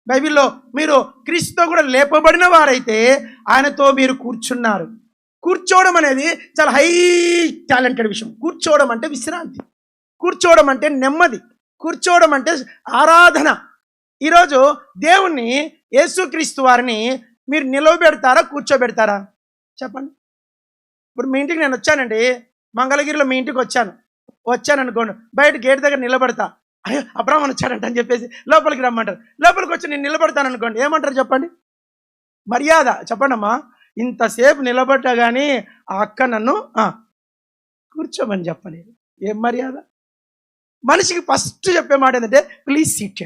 బైబిల్లో మీరు క్రీస్తుతో కూడా లేపబడిన వారైతే ఆయనతో మీరు కూర్చున్నారు. కూర్చోవడం అనేది చాలా హై టాలెంటెడ్ విషయం. కూర్చోవడం అంటే విశ్రాంతి, కూర్చోవడం అంటే నెమ్మది, కూర్చోవడం అంటే ఆరాధన. ఈరోజు దేవుణ్ణి, యేసుక్రీస్తు వారిని మీరు నిలవబెడతారా, కూర్చోబెడతారా? చెప్పండి. ఇప్పుడు మీ ఇంటికి నేను వచ్చానండి, మంగళగిరిలో మీ ఇంటికి వచ్చాను అనుకోండి, బయట గేట్ దగ్గర నిలబడతా. అయ్యో అబ్రాహ్మణ్ వచ్చాడంట అని చెప్పేసి లోపలికి రమ్మంటారు. లోపలికి వచ్చి నేను నిలబడతాను అనుకోండి, ఏమంటారు చెప్పండి? మర్యాద. చెప్పండి అమ్మా. ఇంతసేపు నిలబడ్డా కానీ ఆ అక్క నన్ను కూర్చోమని చెప్పలేదు. ఏం మర్యాద? మనిషికి ఫస్ట్ చెప్పే మాట ఏంటంటే ప్లీజ్ సిట్,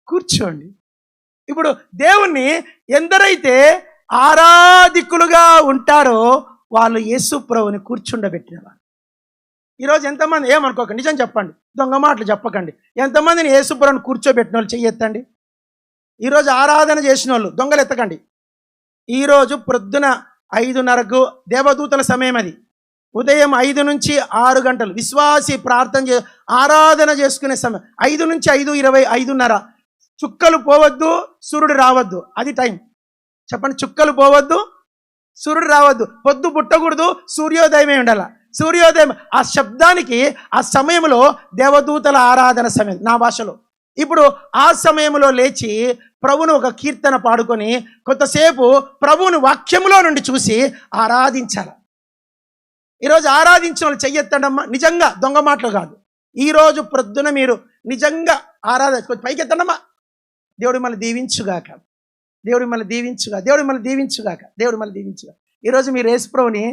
కూర్చోండి. ఇప్పుడు దేవుణ్ణి ఎందరైతే ఆరాధికులుగా ఉంటారో వాళ్ళు యేసు ప్రభువుని కూర్చుండబెట్టినవారు. ఈరోజు ఎంతమంది, ఏమనుకోకండి, నిజం చెప్పండి, దొంగ మాటలు చెప్పకండి, ఎంతమందిని యేసు ప్రభువుని కూర్చోబెట్టిన వాళ్ళు చెయ్యెత్తండి. ఈరోజు ఆరాధన చేసిన వాళ్ళు దొంగలు ఎత్తకండి. ఈరోజు ప్రొద్దున 5:30కు దేవదూతల సమయం, అది ఉదయం 5 నుంచి 6 గంటలు విశ్వాసి ప్రార్థన ఆరాధన చేసుకునే సమయం. 5 నుంచి 5:20, 5:30. చుక్కలు పోవద్దు, సూర్యుడు రావద్దు, అది టైం. చెప్పండి. చుక్కలు పోవద్దు, సూర్యుడు రావద్దు, పొద్దు పుట్టకూడదు, సూర్యోదయమే ఉండాల. సూర్యోదయం ఆ శబ్దానికి, ఆ సమయంలో దేవదూతల ఆరాధన సమయం నా భాషలో. ఇప్పుడు ఆ సమయంలో లేచి ప్రభువును ఒక కీర్తన పాడుకొని కొంతసేపు ప్రభువుని వాక్యంలో నుండి చూసి ఆరాధించాలి. ఈరోజు ఆరాధించిన వాళ్ళు చెయ్యెత్తండమ్మా. నిజంగా దొంగ మాటలు కాదు. ఈరోజు ప్రొద్దున మీరు నిజంగా కొంచెం పైకి ఎత్తండమ్మా. దేవుడు మళ్ళీ దీవించుగాక, దేవుడు మళ్ళీ దీవించుగా, దేవుడు మళ్ళీ దీవించుగాక, దేవుడు మళ్ళీ దీవించుగా. ఈరోజు మీరు యేసు ప్రభువుని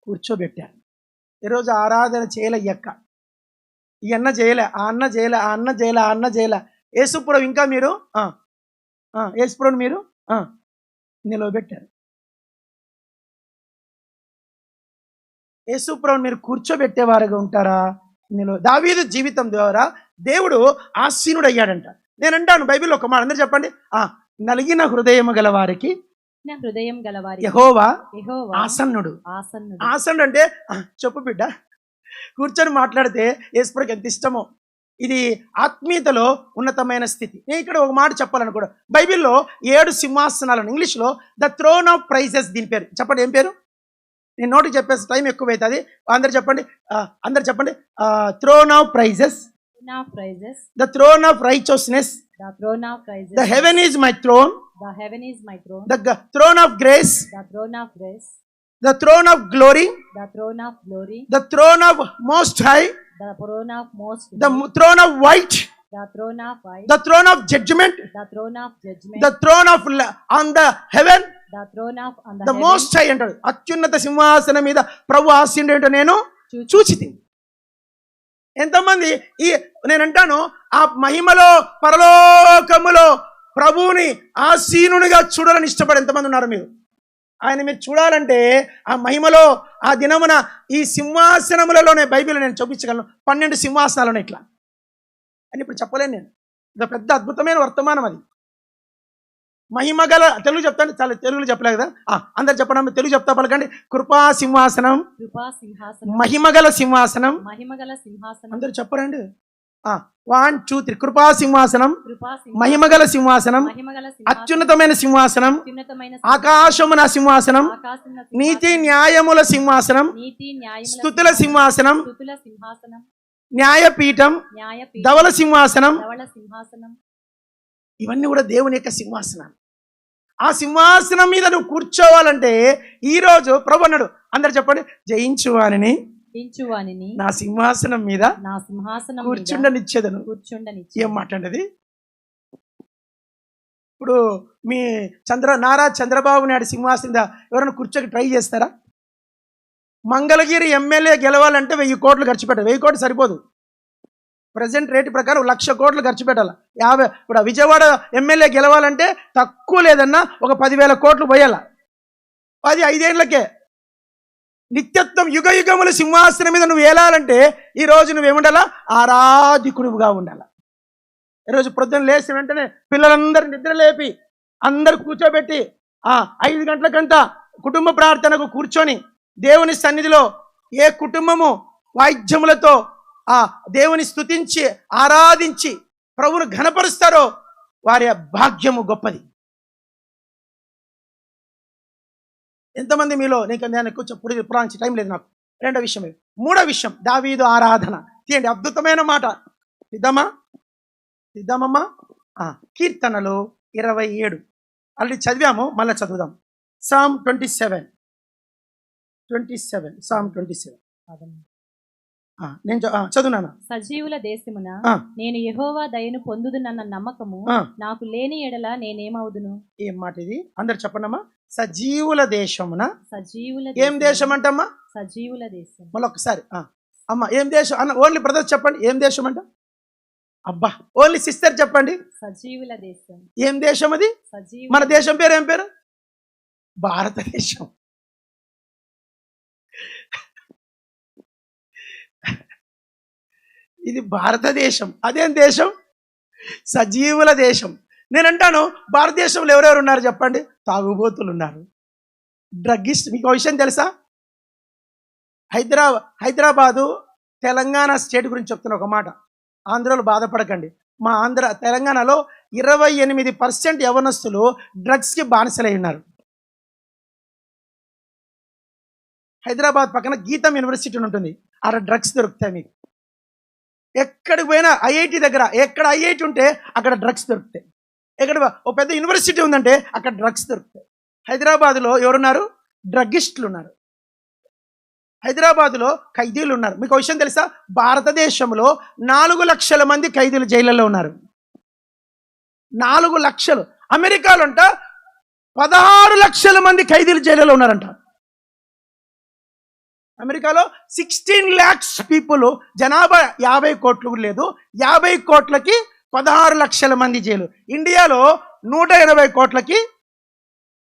కూర్చోబెట్టారు. ఈరోజు ఆరాధన చేయలే, ఈ అన్న చేయలే, ఆ అన్న చేయలే, ఆ అన్న చేయలే, ఆ అన్న చేయలే. యేసు ప్రభు ఇంకా మీరు యేసు ప్రభువుని మీరు నిలవబెట్టారు. యేసు ప్రభువుని మీరు కూర్చోబెట్టేవారుగా ఉంటారా? దావీదు జీవితం ద్వారా దేవుడు ఆసీనుడు అయ్యాడంట. నేను అంటాను, బైబిల్లో ఒక మాట, అందరూ చెప్పండి. నలిగిన హృదయం గల వారికి యెహోవా ఆసన్నుడు. ఆసన్నుడు అంటే చెప్పు బిడ్డ, కూర్చొని మాట్లాడితే యేసు ప్రభువుకి ఎంత ఇష్టమో. ఇది ఆత్మీయతలో ఉన్నతమైన స్థితి. నేను ఇక్కడ ఒక మాట చెప్పాలనుకోవడం, బైబిల్లో 7 సింహాసనాలను, ఇంగ్లీష్లో ద థ్రోన్ ఆఫ్ ప్రైజెస్, దీని పేరు చెప్పండి. ఏం పేరు? నేను నోటికి చెప్పేసి టైం ఎక్కువ అవుతుంది. అందరు చెప్పండి, throne of praises, the throne of righteousness, the heaven is my throne, the throne of grace, the throne of glory, the throne of most high, the throne of white, the throne of judgment, the throne of on the heaven, the most high అంటాడు. అత్యున్నత సింహాసనం మీద ప్రభు ఆసీనుడు ఏంటో నేను చూచితిని. ఎంతమంది నేను అంటాను, ఆ మహిమలో పరలోకములో ప్రభువుని ఆసీనునిగా చూడాలని ఇష్టపడి ఎంతమంది ఉన్నారు మీరు? ఆయన మీరు చూడాలంటే ఆ మహిమలో, ఆ దినమున ఈ సింహాసనములలోనే బైబిల్ నేను చూపించగలను. 12 సింహాసనాలు ఇట్లా అని ఇప్పుడు చెప్పలేను నేను. ఇది పెద్ద అద్భుతమైన వర్తమానం అది. మహిమగల, తెలుగు చెప్తాను, చాలా తెలుగులో చెప్పలేదు కదా, అందరు చెప్పండి, తెలుగు చెప్తా పలకండి. కృపా సింహాసనం, కృపా సింహాసనం, మహిమగల సింహాసనం. మహిమగల సింహాసనం. అందరు చెప్పరండి. 1 2 3. కృపా సింహాసనం, కృపా మహిమగల సింహాసనం, మహిమగల అత్యున్నతమైన సింహాసనం, అత్యున్నతమైన ఆకాశమున సింహాసనం, ఆకాశమున నీతి న్యాయముల సింహాసనం, నీతి న్యాయముల స్తుతుల సింహాసనం, స్తుతుల సింహాసనం, న్యాయపీఠం, న్యాయపీఠం, ధవల సింహాసనం. ధవళ సింహాసనం. ఇవన్నీ కూడా దేవుని యొక్క సింహాసనం. ఆ సింహాసనం మీద నువ్వు కూర్చోవాలంటే ఈరోజు ప్రభు అన్నాడు, అందరు చెప్పండి, జయించువానిని జయించువానిని నా సింహాసనం మీద నా సింహాసనం మీద కూర్చుండనిచ్చేదను. కూర్చుండనిచ్చేదను. ఏం మాట్లాడేది? ఇప్పుడు మీ నారా చంద్రబాబు నాయుడు సింహాసనం మీద ఎవరైనా కూర్చోకి ట్రై చేస్తారా? మంగళగిరి ఎమ్మెల్యే గెలవాలంటే 1000 కోట్లు ఖర్చు పెట్టాలి. 1000 కోట్లు సరిపోదు. ప్రజెంట్ రేటు ప్రకారం 1,00,000 కోట్లు ఖర్చు పెట్టాలి. ఇప్పుడు విజయవాడ ఎమ్మెల్యే గెలవాలంటే తక్కువ లేదన్నా ఒక 10,000 కోట్లు పోయాల. అది 5 ఏళ్లకే. నిత్యత్వం యుగ యుగముల సింహాసనం మీద నువ్వు ఏలాలంటే ఈరోజు నువ్వేముండాలా? ఆరాధికుడుగా ఉండాల. ఈరోజు ప్రొద్దున లేచిన వెంటనే పిల్లలందరూ నిద్ర లేపి అందరు కూర్చోబెట్టి 5 గంటలకంతా కుటుంబ ప్రార్థనకు కూర్చొని దేవుని సన్నిధిలో ఏ కుటుంబము వాయిద్యములతో దేవుని స్తుతించి ఆరాధించి ప్రభువును ఘనపరుస్తారో వారి భాగ్యము గొప్పది. ఎంతమంది మీలో నేను కూర్చోప్పుడు పురాణించే టైం లేదు నాకు. రెండో విషయం, మూడో విషయం, దావీదు ఆరాధన. తీయండి, అద్భుతమైన మాట. సిద్ధమమ్మా. కీర్తనలు 27 ఆల్రెడీ చదివాము, మళ్ళీ చదువుదాం. Psalm 27. Psalm 27. నేను చదువునాను. సజీవుల దేశమున నేను యెహోవా దయను పొందుదునన్న నమ్మకము నాకు లేని ఎడల నేనేమవుదును. ఏం మాట ఇది? అందరు చెప్పండమ్మా. సజీవుల దేశమున. సజీవుల ఏం దేశం అంటమ్మా? సజీవుల దేశం. మళ్ళీ ఒకసారి అమ్మ, ఏం దేశం అన్న? ఓన్లీ బ్రదర్స్ చెప్పండి, ఏం దేశం అంట? అబ్బా, ఓన్లీ సిస్టర్ చెప్పండి, సజీవుల దేశం. ఏం దేశం అది? మన దేశం పేరు ఏం పేరు? భారతదేశం. ఇది భారతదేశం. అదేం దేశం? సజీవుల దేశం. నేనంటాను, భారతదేశంలో ఎవరెవరు ఉన్నారు చెప్పండి? తాగుబోతులు ఉన్నారు, డ్రగ్గిస్ట్. మీకు విషయం తెలుసా? హైదరాబాదు తెలంగాణ స్టేట్ గురించి చెప్తున్న ఒక మాట. ఆంధ్రలో బాధపడకండి. మా తెలంగాణలో 28% యవనస్తులు డ్రగ్స్కి బానిసలై ఉన్నారు. హైదరాబాద్ పక్కన గీతం యూనివర్సిటీ ఉంటుంది, అక్కడ డ్రగ్స్ దొరుకుతాయి మీకు. ఎక్కడికి పోయినా ఐఐటి దగ్గర, ఎక్కడ ఐఐటి ఉంటే అక్కడ డ్రగ్స్ దొరుకుతాయి. ఎక్కడ ఒక పెద్ద యూనివర్సిటీ ఉందంటే అక్కడ డ్రగ్స్ దొరుకుతాయి. హైదరాబాద్లో ఎవరున్నారు? డ్రగ్గిస్టులు ఉన్నారు. హైదరాబాద్లో ఖైదీలు ఉన్నారు. మీకు ఒక విషయం తెలుసా? భారతదేశంలో 4 లక్షల మంది ఖైదీలు జైళ్ళలో ఉన్నారు. 4 లక్షలు. అమెరికాలో అంట 16 లక్షల మంది ఖైదీలు జైళ్ళలో ఉన్నారంట. అమెరికాలో 16 lakhs పీపుల్, జనాభా 50 కోట్లు లేదు. 50 కోట్లకి 16 లక్షల మంది జైలు. ఇండియాలో 180 కోట్లకి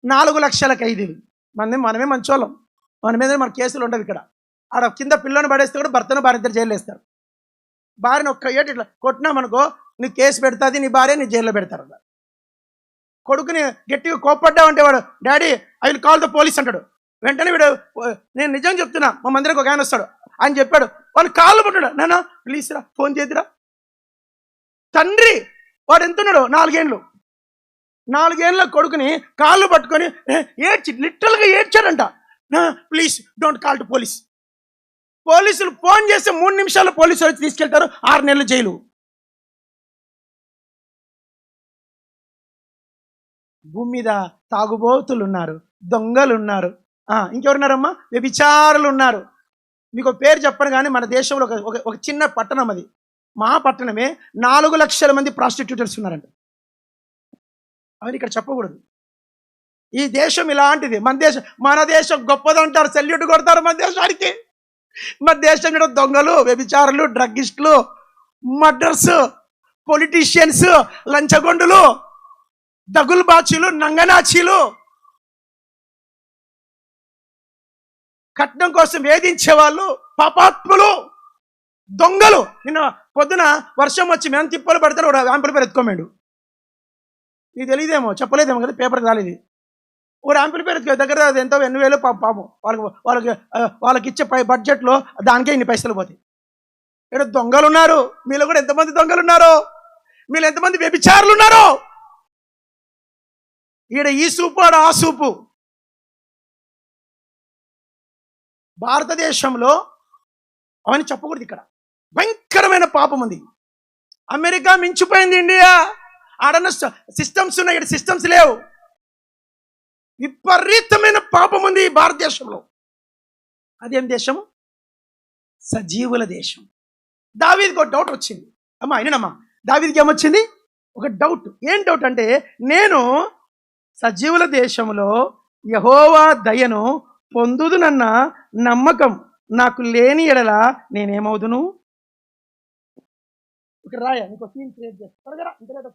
4 లక్షల ఖైదీలు. మనమే మంచోళ్ళం, మన మీద మన కేసులు ఉండవు. ఇక్కడ ఆడ కింద పిల్లని పడేస్తే కూడా భర్తను భార్య జైలు వేస్తారు. భార్యను ఒక్క ఏటి ఇట్లా కొట్టినామనుకో, నీ కేసు పెడతాది, నీ భార్య నీ జైల్లో పెడతారు. కొడుకుని గట్టిగా కోప్పడ్డావంటే వాడు, daddy I will call the police అంటాడు. వెంటనే వీడు, నేను నిజం చెప్తున్నా, మా మందిరికి ఒక ఆయన వస్తాడు అని చెప్పాడు, వాళ్ళు కాళ్ళు పట్టాడు, నాన్న ప్లీజ్ రా, ఫోన్ చేద్దిరా. తండ్రి వాడు ఎంతున్నాడు? 4 ఏళ్ళు. 4 ఏళ్ళ కొడుకుని కాళ్ళు పట్టుకొని లిటరల్గా ఏడ్చాడంట. Please don't call to police. పోలీసులు ఫోన్ చేస్తే 3 నిమిషాల్లో పోలీసులు వచ్చి తీసుకెళ్తారు. 6 నెలలు జైలు. భూమి మీద తాగుబోతులు ఉన్నారు, దొంగలు ఉన్నారు, ఇంకెవరున్నారమ్మా? వ్యభిచారులు ఉన్నారు. మీకు పేరు చెప్పను కానీ మన దేశంలో ఒక చిన్న పట్టణం, అది మా పట్టణమే, 4 లక్షల మంది ప్రాస్టిట్యూటర్స్ ఉన్నారంట. అవన్నీ ఇక్కడ చెప్పకూడదు. ఈ దేశం ఇలాంటిది. మన దేశం గొప్పదంటారు, సెల్యూట్ కొడతారు మన దేశానికి. మన దేశం దొంగలు, వ్యభిచారులు, డ్రగ్గిస్టులు, మర్డర్స్, పొలిటీషియన్స్, లంచగొండులు, దగుల్బాచీలు, నంగనాచీలు, కట్నం కోసం వేధించే వాళ్ళు, పాపాత్ములు, దొంగలు. నిన్న పొద్దున వర్షం వచ్చి మేము తిప్పలు పడతారు, వ్యాంపుల పేరు ఎత్తుకోమేడు. నీకు తెలియదేమో, చెప్పలేదేమో కదా, పేపర్కి రాలేదు. ఒక యాంప్లిఫైర్ దగ్గర ఎంతో 8,000 పాపం వాళ్ళకి ఇచ్చే బడ్జెట్లో దానికే ఇన్ని పైసలు పోతాయి. ఇక్కడ దొంగలు ఉన్నారు, మీలో కూడా ఎంతమంది దొంగలు ఉన్నారో, మీరు ఎంతమంది వ్యభిచారులు ఉన్నారో. ఈడ ఈ సూపు ఆడ ఆ సూపు. భారతదేశంలో అవన్నీ చెప్పకూడదు. ఇక్కడ భయంకరమైన పాపం ఉంది. అమెరికా మించిపోయింది ఇండియా. ఆడన్న సిస్టమ్స్ ఉన్నాయి, ఇక్కడ సిస్టమ్స్ లేవు. విపరీతమైన పాపం ఉంది ఈ భారతదేశంలో. అదేం దేశము? సజీవుల దేశం. దావీదుకి ఒక డౌట్ వచ్చింది. అమ్మా అయినమ్మా, దావీదుకి ఏమొచ్చింది? ఒక డౌట్. ఏం డౌట్ అంటే, నేను సజీవుల దేశంలో యెహోవా దయను పొందుదునన్న నమ్మకం నాకు లేని ఎడల నేనేమవుదును? ఇక్కడ రాయ, నీకు సీన్ క్రియేట్ చేస్తా. ఇంతలేదు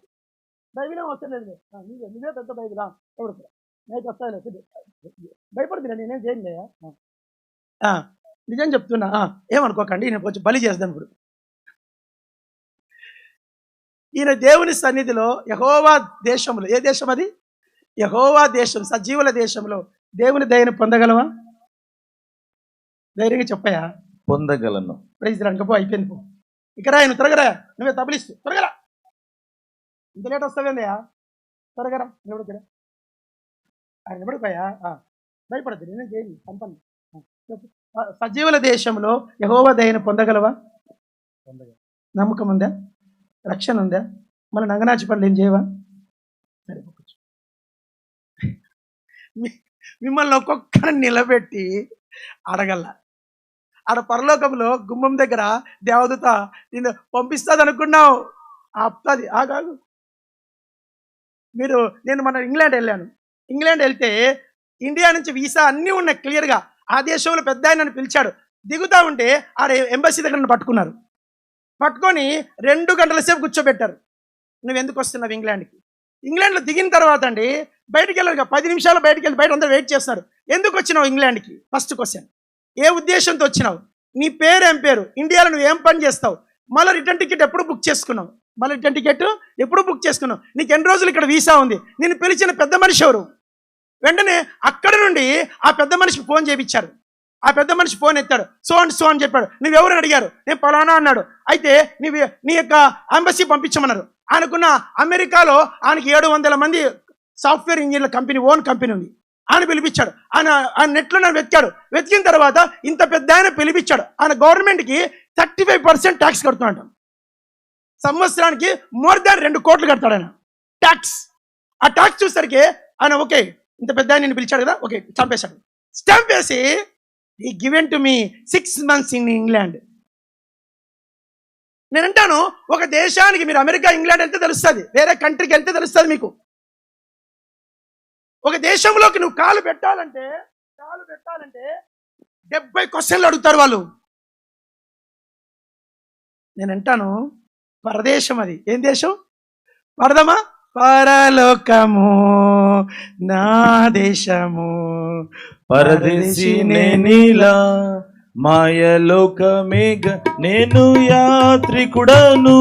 బైబిల్ ఏం వస్తలేదు, నువ్వే పెద్ద బైబిలా ఎవరు నేను వస్తాను. భయపడుతున్నా, నేనేం చేయలేయా, నిజం చెప్తున్నా. ఏమనుకోకండి, నేను కొంచెం బలి చేద్దాం. ఇప్పుడు ఈయన దేవుని సన్నిధిలో యెహోవా దేశంలో, ఏ దేశం అది? యెహోవా దేశం, సజీవుల దేశంలో దేవుని దయను పొందగలవా? ధైర్యంగా చెప్పయా. పొందగలను. ప్రైజ్ రంగపో, అయిపోయింది పో. ఇక్కడ ఆయన త్వరగరా, నువ్వే తబలిస్తూ త్వరగరా. ఇంత లేట్ వస్తావేందయా, త్వరగరా. నిలబడుకురా, ఆయన నిలబడిపోయా. భయపడద్దు, నేనే చేయండి సంపన్న. సజీవుల దేశంలో యెహోవా దయను పొందగలవా? నమ్మకం ఉందా? రక్షణ ఉందా? మన నంగనాచి పనులు ఏం చేయవా? సరే, మిమ్మల్ని ఒక్కొక్కరిని నిలబెట్టి అడగల. ఆడ పరలోకంలో గుమ్మం దగ్గర దేవదూత నిన్ను పంపిస్తుంది అనుకున్నావు, ఆపుతుంది. ఆగాగు. నేను మన ఇంగ్లాండ్ వెళ్ళాను. ఇంగ్లాండ్ వెళ్తే ఇండియా నుంచి వీసా అన్నీ ఉన్నాయి క్లియర్గా. ఆ దేశంలో పెద్ద ఆయన నన్ను పిలిచాడు. దిగుతా ఉంటే ఆడ ఎంబసీ దగ్గర నన్ను పట్టుకున్నారు. పట్టుకొని 2 గంటల సేపు కూర్చోబెట్టారు. నువ్వు ఎందుకు వస్తున్నావు ఇంగ్లాండ్కి? ఇంగ్లాండ్లో దిగిన తర్వాత అండి బయటికి వెళ్ళారు. 10 నిమిషాలు బయటికి వెళ్ళి బయట అందరూ వెయిట్ చేస్తున్నారు. ఎందుకు వచ్చినావు ఇంగ్లాండ్కి? ఫస్ట్ క్వశ్చన్, ఏ ఉద్దేశంతో వచ్చినావు? నీ పేరు ఏం పేరు? ఇండియాలో నువ్వు ఏం పని చేస్తావు? మళ్ళీ రిటర్న్ టికెట్ ఎప్పుడు బుక్ చేసుకున్నావు? నీకు ఎన్ని రోజులు ఇక్కడ వీసా ఉంది? నేను పిలిచిన పెద్ద మనిషి ఎవరు? వెంటనే అక్కడ నుండి ఆ పెద్ద మనిషికి ఫోన్ చేయించారు. ఆ పెద్ద మనిషి ఫోన్ ఎత్తాడు. సో అని చెప్పాడు. నువ్వెవరు అడిగారు. నేను పలానా అన్నాడు. అయితే నీ యొక్క ఎంబసీ పంపించమన్నారు. ఆయనకున్న అమెరికాలో ఆయనకి 700 మంది సాఫ్ట్వేర్ ఇంజనీర్ల కంపెనీ, ఓన్ కంపెనీ ఉంది. ఆయన పిలిపించాడు. ఆయన నెట్లో నన్ను వెతికిన తర్వాత ఇంత పెద్ద ఆయన పిలిపించాడు. ఆయన గవర్నమెంట్కి 35% ట్యాక్స్ కడుతున్నాడు. సంవత్సరానికి మోర్ దాన్ 2 కోట్లు కడతాడు ఆయన ట్యాక్స్. ఆ ట్యాక్స్ చూసరికి ఆయన ఓకే, ఇంత పెద్ద ఆయన నేను పిలిచాడు కదా, ఓకే చంపేశాడు. స్టాంప్ వేసి ఈ given to me 6 months in England. నేను అంటాను, ఒక దేశానికి మీరు అమెరికా, ఇంగ్లాండ్ వెళ్తే తెలుస్తుంది, వేరే కంట్రీకి వెళ్తే తెలుస్తుంది మీకు. ఒక దేశంలోకి నువ్వు కాలు పెట్టాలంటే 70 క్వశ్చన్లు అడుగుతారు వాళ్ళు. నేను అంటాను, పరదేశం అది. ఏం దేశం? పరదమా? పరలోకము నా దేశము, పరదేశి నేనిలా మాయలోకమేగ నేను యాత్రికుడను.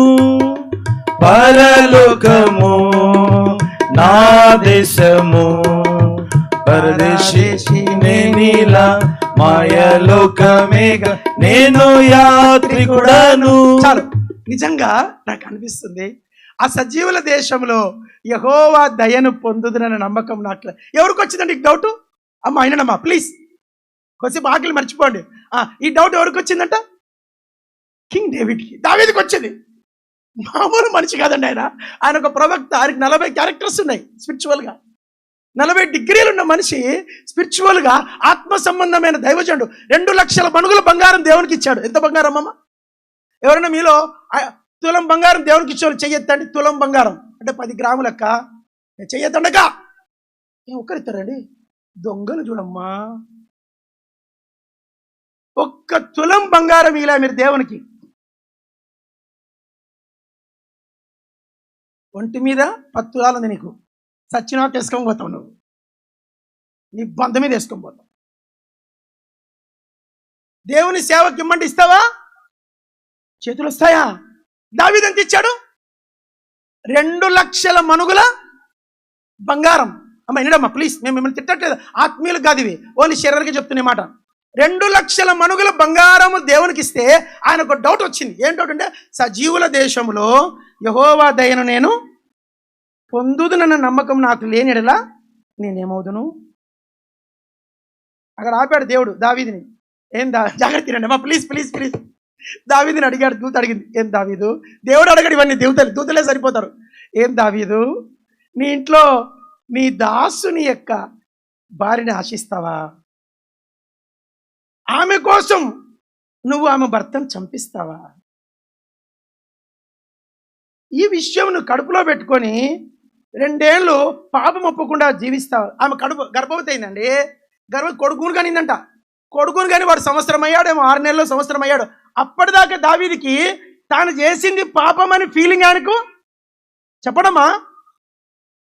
పరలోకము నా దేశము, పరదేశి నేనిలా మాయలోకమేగ నేను యాత్రికుడను. చాలు. నిజంగా నాకు అనిపిస్తుంది, ఆ సజీవుల దేశంలో యెహోవా దయను పొందుదనన్న నమ్మకం నాకు. ఎవరికి వచ్చిందండి ఈ డౌట్? అమ్మ అయినమ్మా ప్లీజ్ కొంచెం ఆకలి మర్చిపోండి. ఈ డౌట్ ఎవరికి వచ్చిందంట? కింగ్ డేవిడ్కి, దావీదుకి వచ్చింది. మామూలు మనిషి కాదండి ఆయన. ఆయన ఒక ప్రవక్త. ఆయనకి 40 క్యారెక్టర్స్ ఉన్నాయి స్పిరిచువల్గా. 40 డిగ్రీలు ఉన్న మనిషి స్పిరిచువల్గా ఆత్మ సంబంధమైన దైవజనుడు. 2 లక్షల మణుగుల బంగారం దేవునికి ఇచ్చాడు. ఎంత బంగారం అమ్మ? ఎవరైనా మీలో తులం బంగారం దేవునికి ఇచ్చేవాళ్ళు చెయ్యొద్దండి. తులం బంగారం అంటే 10 గ్రాములక్క. చెయ్యొద్దండక ఒక్కరిస్తారండి. దొంగలు చూడమ్మా. 1 తులం బంగారం ఇలా మీరు దేవునికి. ఒంటి మీద 10 తులాలు ఉంది నీకు. సచ్చినా వేసుకొని పోతావు నువ్వు. నీ బంధ మీద వేసుకొని పోతావు. దేవుని సేవకి ఇమ్మంటే ఇస్తావా? చేతులు వస్తాయా? దావీదు ఎంత ఇచ్చాడు? 2 లక్షల మణుగుల బంగారం. అమ్మ వినడమ్మా ప్లీజ్, మేము మిమ్మల్ని తిట్టట్లేదు, ఆత్మీయులు కాదు ఇవి, ఓన్లీ శరీరానికి చెప్తున్న మాట. 2 లక్షల మనుగుల బంగారము దేవునికి ఇస్తే ఆయనకు ఒక డౌట్ వచ్చింది. ఏం డౌట్ అంటే, సజీవుల దేశంలో యెహోవా దయను నేను పొందుదునన్న నమ్మకం నాకు లేని యెడల నేనేమవుదును. అక్కడ ఆపాడు దేవుడు దావీదుని. ఏం జాగ్రత్త రండి అమ్మా ప్లీజ్ ప్లీజ్ ప్లీజ్. దావీదుని అడిగాడు, దూత అడిగింది, ఏం దావీదు, దేవుడు అడగడు ఇవన్నీ, దూతలే సరిపోతారు. ఏం దావీదు, నీ ఇంట్లో నీ దాసుని యొక్క భార్యని ఆశిస్తావా? ఆమె కోసం నువ్వు ఆమె భర్తను చంపిస్తావా? ఈ విషయం నువ్వు కడుపులో పెట్టుకొని 2 ఏళ్ళు పాపం ఒప్పకుండా జీవిస్తావు. ఆమె గర్భవతి అయిందండి. కొడుకుని కానిందంట. కొడుకుని కానీ వాడు సంవత్సరం అయ్యాడేమో, 6 నెలల్లో సంవత్సరం అయ్యాడు. అప్పటిదాకా దావీదుకి తాను చేసింది పాపం అని ఫీలింగ్ ఆయనకు చెప్పడమా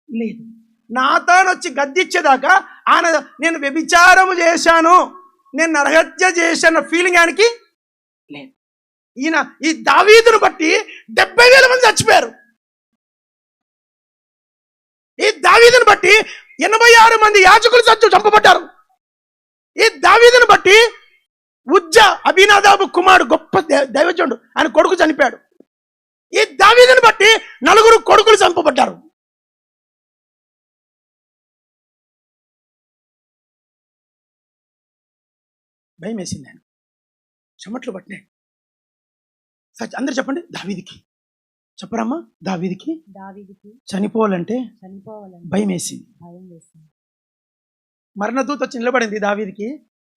లేదు. నాతాను వచ్చి గద్దిచ్చేదాకా ఆయన నేను వ్యభిచారము చేశాను, నేను నరహత్య చేశాను ఫీలింగ్ ఆయనకి లేదు. ఈయన ఈ దావీదును బట్టి 70,000 మంది చచ్చిపోయారు. ఈ దావీదును బట్టి 86 మంది యాజకులు చంపబడ్డారు. ఈ దావీదును బట్టి అభినాదాబు కుమారుడు గొప్ప దైవజనుడు, ఆయన కొడుకు చనిపోయాడు. ఈ దావీదును బట్టి 4 కొడుకులు చంపబడ్డారు. భయం వేసింది, ఆయన చెమట్లు పట్టినాయి. అందరు చెప్పండి, దావీదుకి చెప్పరమ్మా, దావీదుకి చనిపోవాలంటే భయం వేసింది. మరణదూత వచ్చి నిలబడింది. దావీదుకి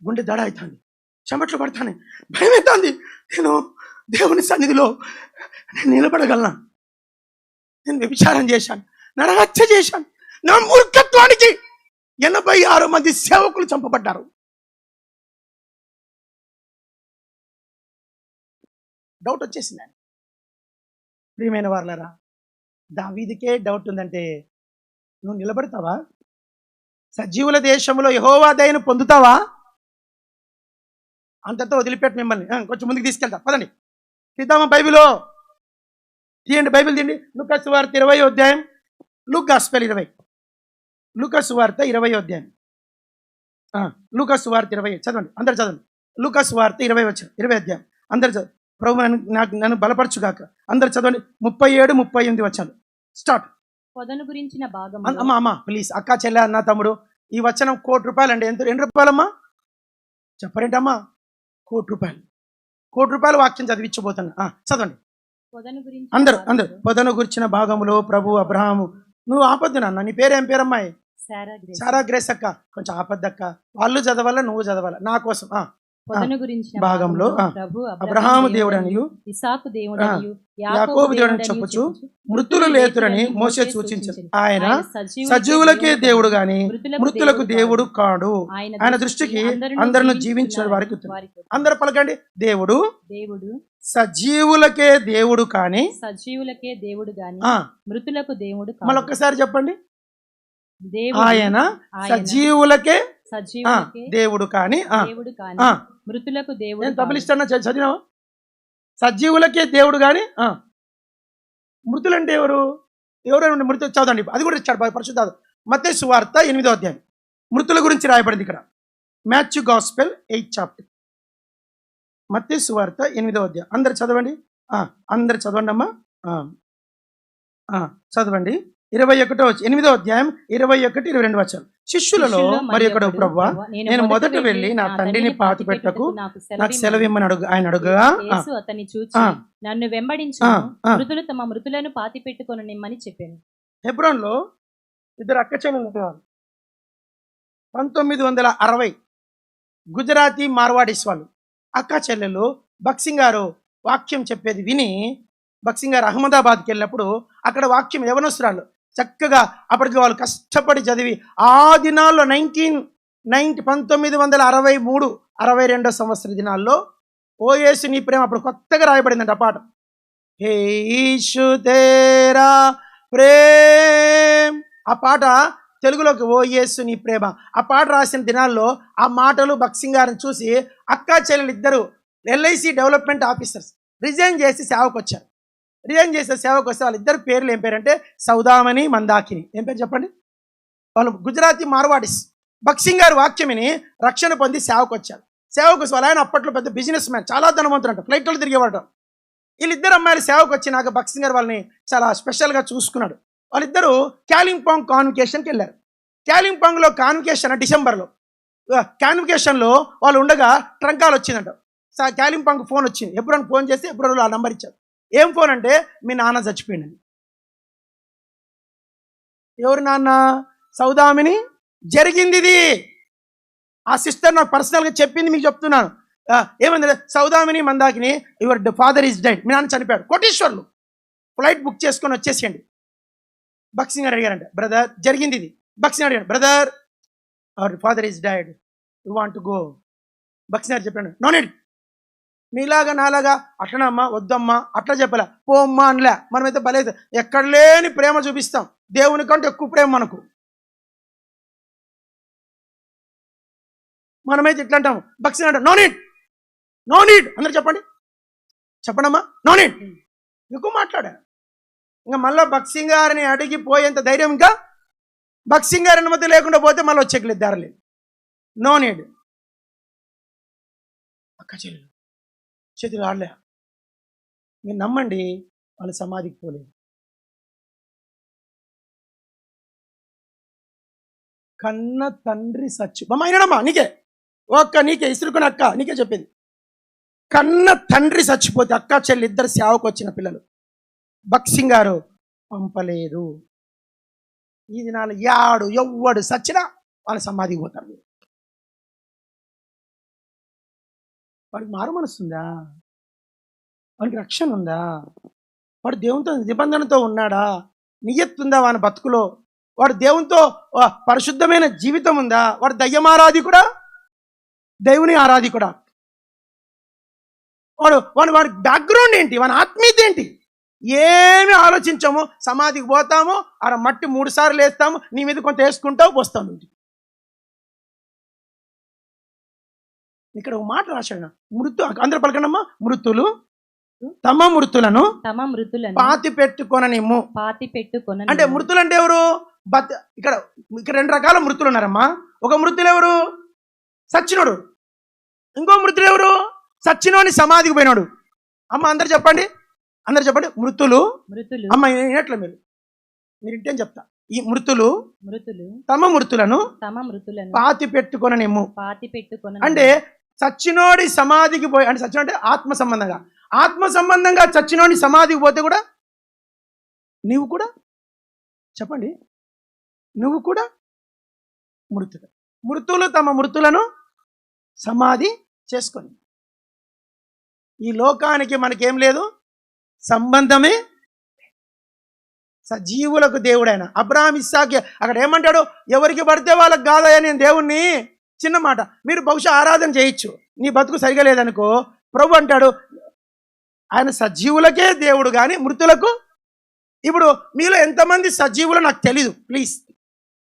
గుండె దడ అవుతుంది, చెమట్లు పడతాను, భయం అవుతుంది. నేను దేవుని సన్నిధిలో నేను నిలబడగలనా? నేను వ్యభిచారం చేశాను, నరహత్య చేశాను, నా మూర్ఖత్వానికి 86 మంది సేవకులు చంపబడ్డారు. డౌట్ వచ్చేసింది ఆయన. ప్రియమైన వారలారా, దావీదుకే డౌట్ ఉందంటే నువ్వు నిలబడతావా? సజీవుల దేశంలో యెహోవా దయను పొందుతావా? అంతతో వదిలిపెట్టి మిమ్మల్ని కొంచెం ముందుకు తీసుకెళ్తా, పదండి తీద్దామా. తీయండి, బైబిల్ తీయండి. లూకా సువార్త 20వ అధ్యాయం, లూకా గాస్పెల్ 20, లూకా సువార్త 20వ అధ్యాయం, లూకా సువార్త 20 చదవండి, అందరు చదవండి. లూకా సువార్త 20 అధ్యాయం అందరు చదవండి. ప్రభు నన్ను బలపరచుగాక. అందరు చదవండి. 37, 38 వచనాలు స్టార్ట్. పొదను గురించిన భాగం. అమ్మా ప్లీజ్, అక్క చెల్లె అన్న తమ్ముడు, ఈ వచనం ₹1,00,00,000 అండి. ఎన్ని రూపాయలమ్మా చెప్పరేంటమ్మా? ₹1,00,00,000 వాక్యం చదివించబోతున్నా. చదవండి అందరు. పొదను గురించిన భాగములో ప్రభు అబ్రహాము, నువ్వు ఆపద్దు నాన్న, నీ పేరు ఏం పేరమ్మాయి? సారా గ్రేస్ అక్క, కొంచెం ఆపద్దక్క, వాళ్ళు చదవాలా నువ్వు చదవాలా నా కోసం. భాగంలో అబ్రహాము దేవుడనియు ఇస్సాకు దేవుడనియు యాకోబు దేవుడని చెప్పుచు మృతులు లేతురని మోసే సూచించారు. ఆయన సజీవులకే దేవుడు గాని మృతులకు దేవుడు కాడు. ఆయన దృష్టికి అందరిని జీవించిన వారికి. అందరు పలకండి, దేవుడు సజీవులకే దేవుడు కాని మృతులకు దేవుడు. మళ్ళొక్కసారి చెప్పండి, ఆయన సజీవులకే దేవుడు కాని మృతులకు దేవుడు. తబలిస్తానా చదివినావా? సజీవులకే దేవుడు కాని మృతులంటే ఎవరు? మృతులు చదవండి, అది కూడా ఇచ్చాడు పరిశుద్ధ మత్తయి సువార్త 8వ అధ్యాయం. మృతుల గురించి రాయబడింది ఇక్కడ. మాథ్యూ గాస్పెల్ 8th చాప్టర్, మత్తయి సువార్త 8వ అధ్యాయం. అందరు చదవండి, అందరు చదవండి అమ్మా, చదవండి. 8వ అధ్యాయం 21, 22 వచనాలు. శిష్యులలో మరి ఒకడు, ప్రభువా నేను మొదట వెళ్ళి నా తండ్రిని పాతి పెట్టకు నాకు సెలవిమ్మని ఆయన అడుగగా అతన్ని చూచి నన్ను వెంబడించు, మృతులు తమ మృతులను పాతి పెట్టుకొని నిమ్మని చెప్పాను. హెబ్రోన్లో 2 అక్క చెల్లెలు ఉండేవారు. 1960 గుజరాతీ మార్వాడీస్ వాళ్ళు అక్క చెల్లెలు. బక్సింగ్ గారు వాక్యం చెప్పేది విని బక్సింగ్ గారు అహ్మదాబాద్కి వెళ్ళినప్పుడు అక్కడ వాక్యం యవనస్తురాలు చక్కగా అప్పటికి వాళ్ళు కష్టపడి చదివి ఆ దినాల్లో 1963, 62 సంవత్సర దినాల్లో ఓ యేసు నీ ప్రేమ అప్పుడు కొత్తగా రాయబడిందంట ఆ పాట. హే యేసు తేరా ప్రేమ్, ఆ పాట తెలుగులోకి ఓ యేసు నీ ప్రేమ. ఆ పాట రాసిన దినాల్లో ఆ మాటలు బక్సింగ్ గారిని చూసి అక్కా చెల్లెలు ఇద్దరు LIC డెవలప్మెంట్ ఆఫీసర్స్ రిజైన్ చేసి సేవకు వచ్చారు. రిజైన్ చేసే సేవకు వస్తే వాళ్ళిద్దరు పేర్లు ఏం పేరు అంటే సౌదామణి, మందాకిని. ఏం పేరు చెప్పండి? వాళ్ళు గుజరాతీ మార్వాడిస్. భక్సింగ్ గారి వాక్యం విని రక్షణ పొంది సేవకు వచ్చారు. సేవకు వాళ్ళ ఆయన అప్పట్లో పెద్ద బిజినెస్ మ్యాన్, చాలా ధనవంతుడు అంట, ఫ్లైట్లో తిరిగేవాడు. వీళ్ళిద్దరు అమ్మాయిలు సేవకు వచ్చినాక భక్సింగ్ గారు వాళ్ళని చాలా స్పెషల్గా చూసుకున్నాడు. వాళ్ళిద్దరూ కాలింపాంగ్ కాన్వకేషన్కి వెళ్ళారు. కాలింపాంగ్లో కాన్వకేషన్ డిసెంబర్లో, కాన్వకేషన్లో వాళ్ళు ఉండగా ట్రంకాలు వచ్చిందంట. కాలింపాంగ్ ఫోన్ వచ్చింది. ఎప్పుడైనా ఫోన్ చేస్తే ఎప్పుడు ఆ నంబర్ ఇచ్చారు. ఏం ఫోన్ అంటే, మీ నాన్న చచ్చిపోయింది. ఎవరు నాన్న? సౌదామిని. జరిగింది ఇది. ఆ సిస్టర్ నాకు పర్సనల్గా చెప్పింది, మీకు చెప్తున్నాను. ఏమంటే, Soudamini Mandakini, your father is dead, మీ నాన్న చనిపోయాడు, కోటీశ్వర్లు, ఫ్లైట్ బుక్ చేసుకొని వచ్చేసేయండి. భక్సింగ్ గారు అడిగారంట, బ్రదర్ జరిగింది ఇది. భక్సింగ్ అడిగాడు, brother our father is dead, you want to go. Bhaksing గారు చెప్పాడు, నో నీడ్. నీలాగా నాలాగా అట్లనమ్మా వద్దమ్మా అట్లా చెప్పలే, పోమ్మా అనలే. మనమైతే భలే ఎక్కడ లేని ప్రేమ చూపిస్తాం, దేవుని కంటే ఎక్కువ ప్రేమ మనకు. మనమైతే ఇట్లా అంటాము. భక్సింగ్ అంటాం, నో నీడ్, నో నీడ్. అందరు చెప్పండి, చెప్పండమ్మా, నో నీడ్. ఎక్కువ మాట్లాడా. ఇంకా మళ్ళీ భక్సింగ్ గారిని అడిగి పోయేంత ధైర్యం ఇంకా భక్సింగ్ గారి అనుమతి లేకుండా పోతే మళ్ళీ వచ్చేయలేదు, దారలేదు. No need. అక్క చెల్లెలు చేతులు ఆడలే. మీరు నమ్మండి, వాళ్ళ సమాధికి పోలేదు. కన్న తండ్రి సచ్చు అయినాడమ్మా, నీకే నీకే ఇసురుకుని అక్క నీకే చెప్పింది. కన్న తండ్రి చచ్చిపోతే అక్క చెల్లి ఇద్దరు సేవకు వచ్చిన పిల్లలు భక్సింగ్ గారు పంపలేదు. ఈ దినాలు ఎవ్వడు సచ్చినా వాళ్ళ సమాధికి పోతారు. వాడికి మారు మనస్తుందా? వాడికి రక్షణ ఉందా? వాడు దేవునితో నిబంధనతో ఉన్నాడా? నియత్తుందా వాని బతుకులో? వాడు దేవునితో పరిశుద్ధమైన జీవితం ఉందా? వాడు దయ్యమారాధికుడా, దేవుని ఆరాధికుడా? వాడి బ్యాక్గ్రౌండ్ ఏంటి? వాని ఆత్మీయత ఏంటి? ఏమి ఆలోచించము. సమాధికి పోతాము, ఆడ మట్టి 3 సార్లు వేస్తాము, నీ మీద కొంత వేసుకుంటావు, పోస్తాము. ఇక్కడ ఒక మాట రాశాడు, అందరూ పలకండమ్మా, మృతులు తమ మృతులను పాతి పెట్టుకొననిమ్ము. అంటే మృతులు అంటే ఎవరు? ఇక్కడ 2 రకాల మృతులు ఉన్నారమ్మా. ఒక మృతులు ఎవరు? సచ్చినోడు. ఇంకో మృతులు ఎవరు? సచ్చినోని సమాధికి పోయినాడు. అమ్మ అందరు చెప్పండి, అందరు చెప్పండి, మృతులు. అమ్మ వినట్లే మీరు ఇంటేం చెప్తా. ఈ మృతులు తమ మృతులను పాతి పెట్టుకొననిమ్ము. అంటే చచ్చినోడి సమాధికి పోయి, అంటే చచ్చినోడి ఆత్మ సంబంధంగా చచ్చినోడి సమాధికి పోతే కూడా నువ్వు కూడా చెప్పండి, నువ్వు కూడా మృతులు తమ మృతులను సమాధి చేసుకొని. ఈ లోకానికి మనకేం లేదు, సంబంధమే. సజీవులకు దేవుడైన అబ్రహాం ఇస్సాకి అక్కడ ఏమంటాడు? ఎవరికి పడితే వాళ్ళకి కాదయ్యా నేను దేవుణ్ణి. చిన్న మాట, మీరు బహుశా ఆరాధన చేయొచ్చు, నీ బతుకు సరిగా లేదనుకో, ప్రభు అంటాడు ఆయన సజీవులకే దేవుడు కానీ మృతులకు. ఇప్పుడు మీలో ఎంతమంది సజీవులు నాకు తెలీదు. ప్లీజ్,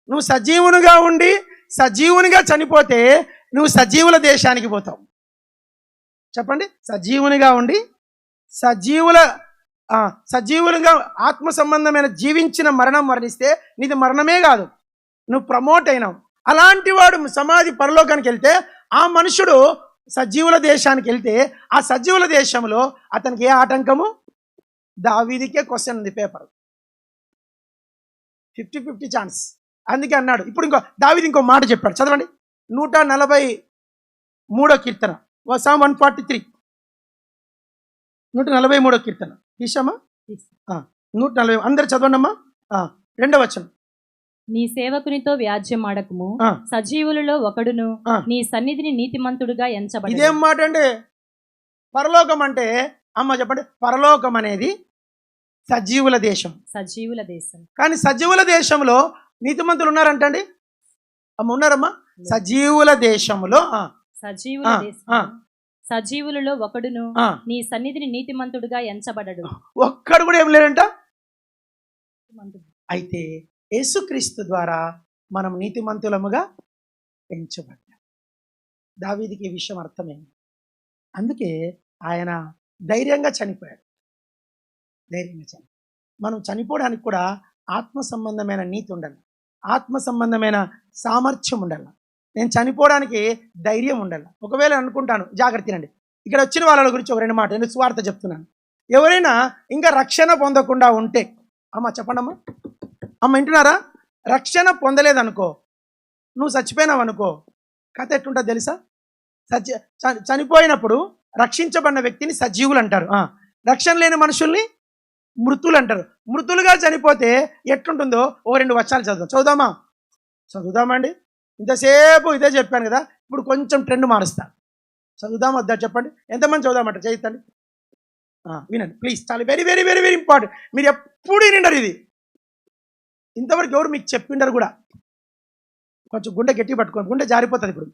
నువ్వు సజీవునిగా ఉండి సజీవునిగా చనిపోతే నువ్వు సజీవుల దేశానికి పోతావు. చెప్పండి, సజీవునిగా ఉండి సజీవులుగా ఆత్మ సంబంధమైన జీవించిన మరణం మరణిస్తే నీది మరణమే కాదు, నువ్వు ప్రమోట్ అయినావు. అలాంటి వాడు సమాధి పరలోకానికి వెళ్తే ఆ మనుషుడు సజీవుల దేశానికి వెళ్తే ఆ సజీవుల దేశంలో అతనికి ఏ ఆటంకము? దావీదికే క్వశ్చన్ ఉంది, పేపర్ 50-50 ఛాన్స్. అందుకే అన్నాడు. ఇప్పుడు దావీదు ఇంకో మాట చెప్పాడు, చదవండి. 143వ కీర్తన, Psalm 143, 143వ కీర్తన తీసామా? 140. అందరు చదవండి అమ్మా. 2వ వచనం. నీ సేవకునితో వ్యాజ్యం ఆడకము, సజీవులలో ఒకడును నీ సన్నిధిని నీతిమంతుడుగా ఎంచబడెను. ఇదేం మాట అండి? పరలోకం అంటే అమ్మ చెప్పండి, పరలోకం అనేది సజీవుల దేశం. సజీవుల దేశం. కానీ సజీవుల దేశంలో నీతిమంతులు ఉన్నారంటండి. అమ్మ ఉన్నారమ్మా? సజీవుల దేశంలో సజీవులలో ఒకడును నీ సన్నిధిని నీతిమంతుడుగా ఎంచబడడు. ఒక్కడు కూడా ఏం లేదంట. అయితే యేసుక్రీస్తు ద్వారా మనం నీతిమంతులముగా ఎంచబడ్డాం. దావీదుకి ఈ విషయం అర్థమైంది. అందుకే ఆయన ధైర్యంగా చనిపోయాడు. మనం చనిపోవడానికి కూడా ఆత్మ సంబంధమైన నీతి ఉండాలి. ఆత్మ సంబంధమైన సామర్థ్యం ఉండాలి. నేను చనిపోవడానికి ధైర్యం ఉండాలి. ఒకవేళ అనుకుంటాను, జాగ్రత్త అండి, ఇక్కడ వచ్చిన వాళ్ళ గురించి ఒక 2 మాటలు నేను సువార్త చెప్తున్నాను. ఎవరైనా ఇంకా రక్షణ పొందకుండా ఉంటే, అమ్మ చెప్పండమ్మా, అమ్మ వింటున్నారా? రక్షణ పొందలేదనుకో, నువ్వు చచ్చిపోయినావు అనుకో, కథ ఎట్లుంటుంది తెలుసా? చనిపోయినప్పుడు రక్షించబడిన వ్యక్తిని సజీవులు అంటారు, రక్షణ లేని మనుషుల్ని మృతులు అంటారు. మృతులుగా చనిపోతే ఎట్లుంటుందో ఓ 2 వచనాలు చదువుదామా అండి? ఇంతసేపు ఇదే చెప్పాను కదా, ఇప్పుడు కొంచెం ట్రెండ్ మారుస్తా. చదువుదాం వద్దా చెప్పండి? ఎంతమంది చదువుదామంటారు? చేయితండి. వినండి ప్లీజ్, చాలా very very very very important. మీరు ఎప్పుడు వినిండరు ఇది, ఇంతవరకు ఎవరు మీకు చెప్పిండరు కూడా. కొంచెం గుండె గట్టి పట్టుకోండి, గుండె జారిపోతుంది. ఇప్పుడు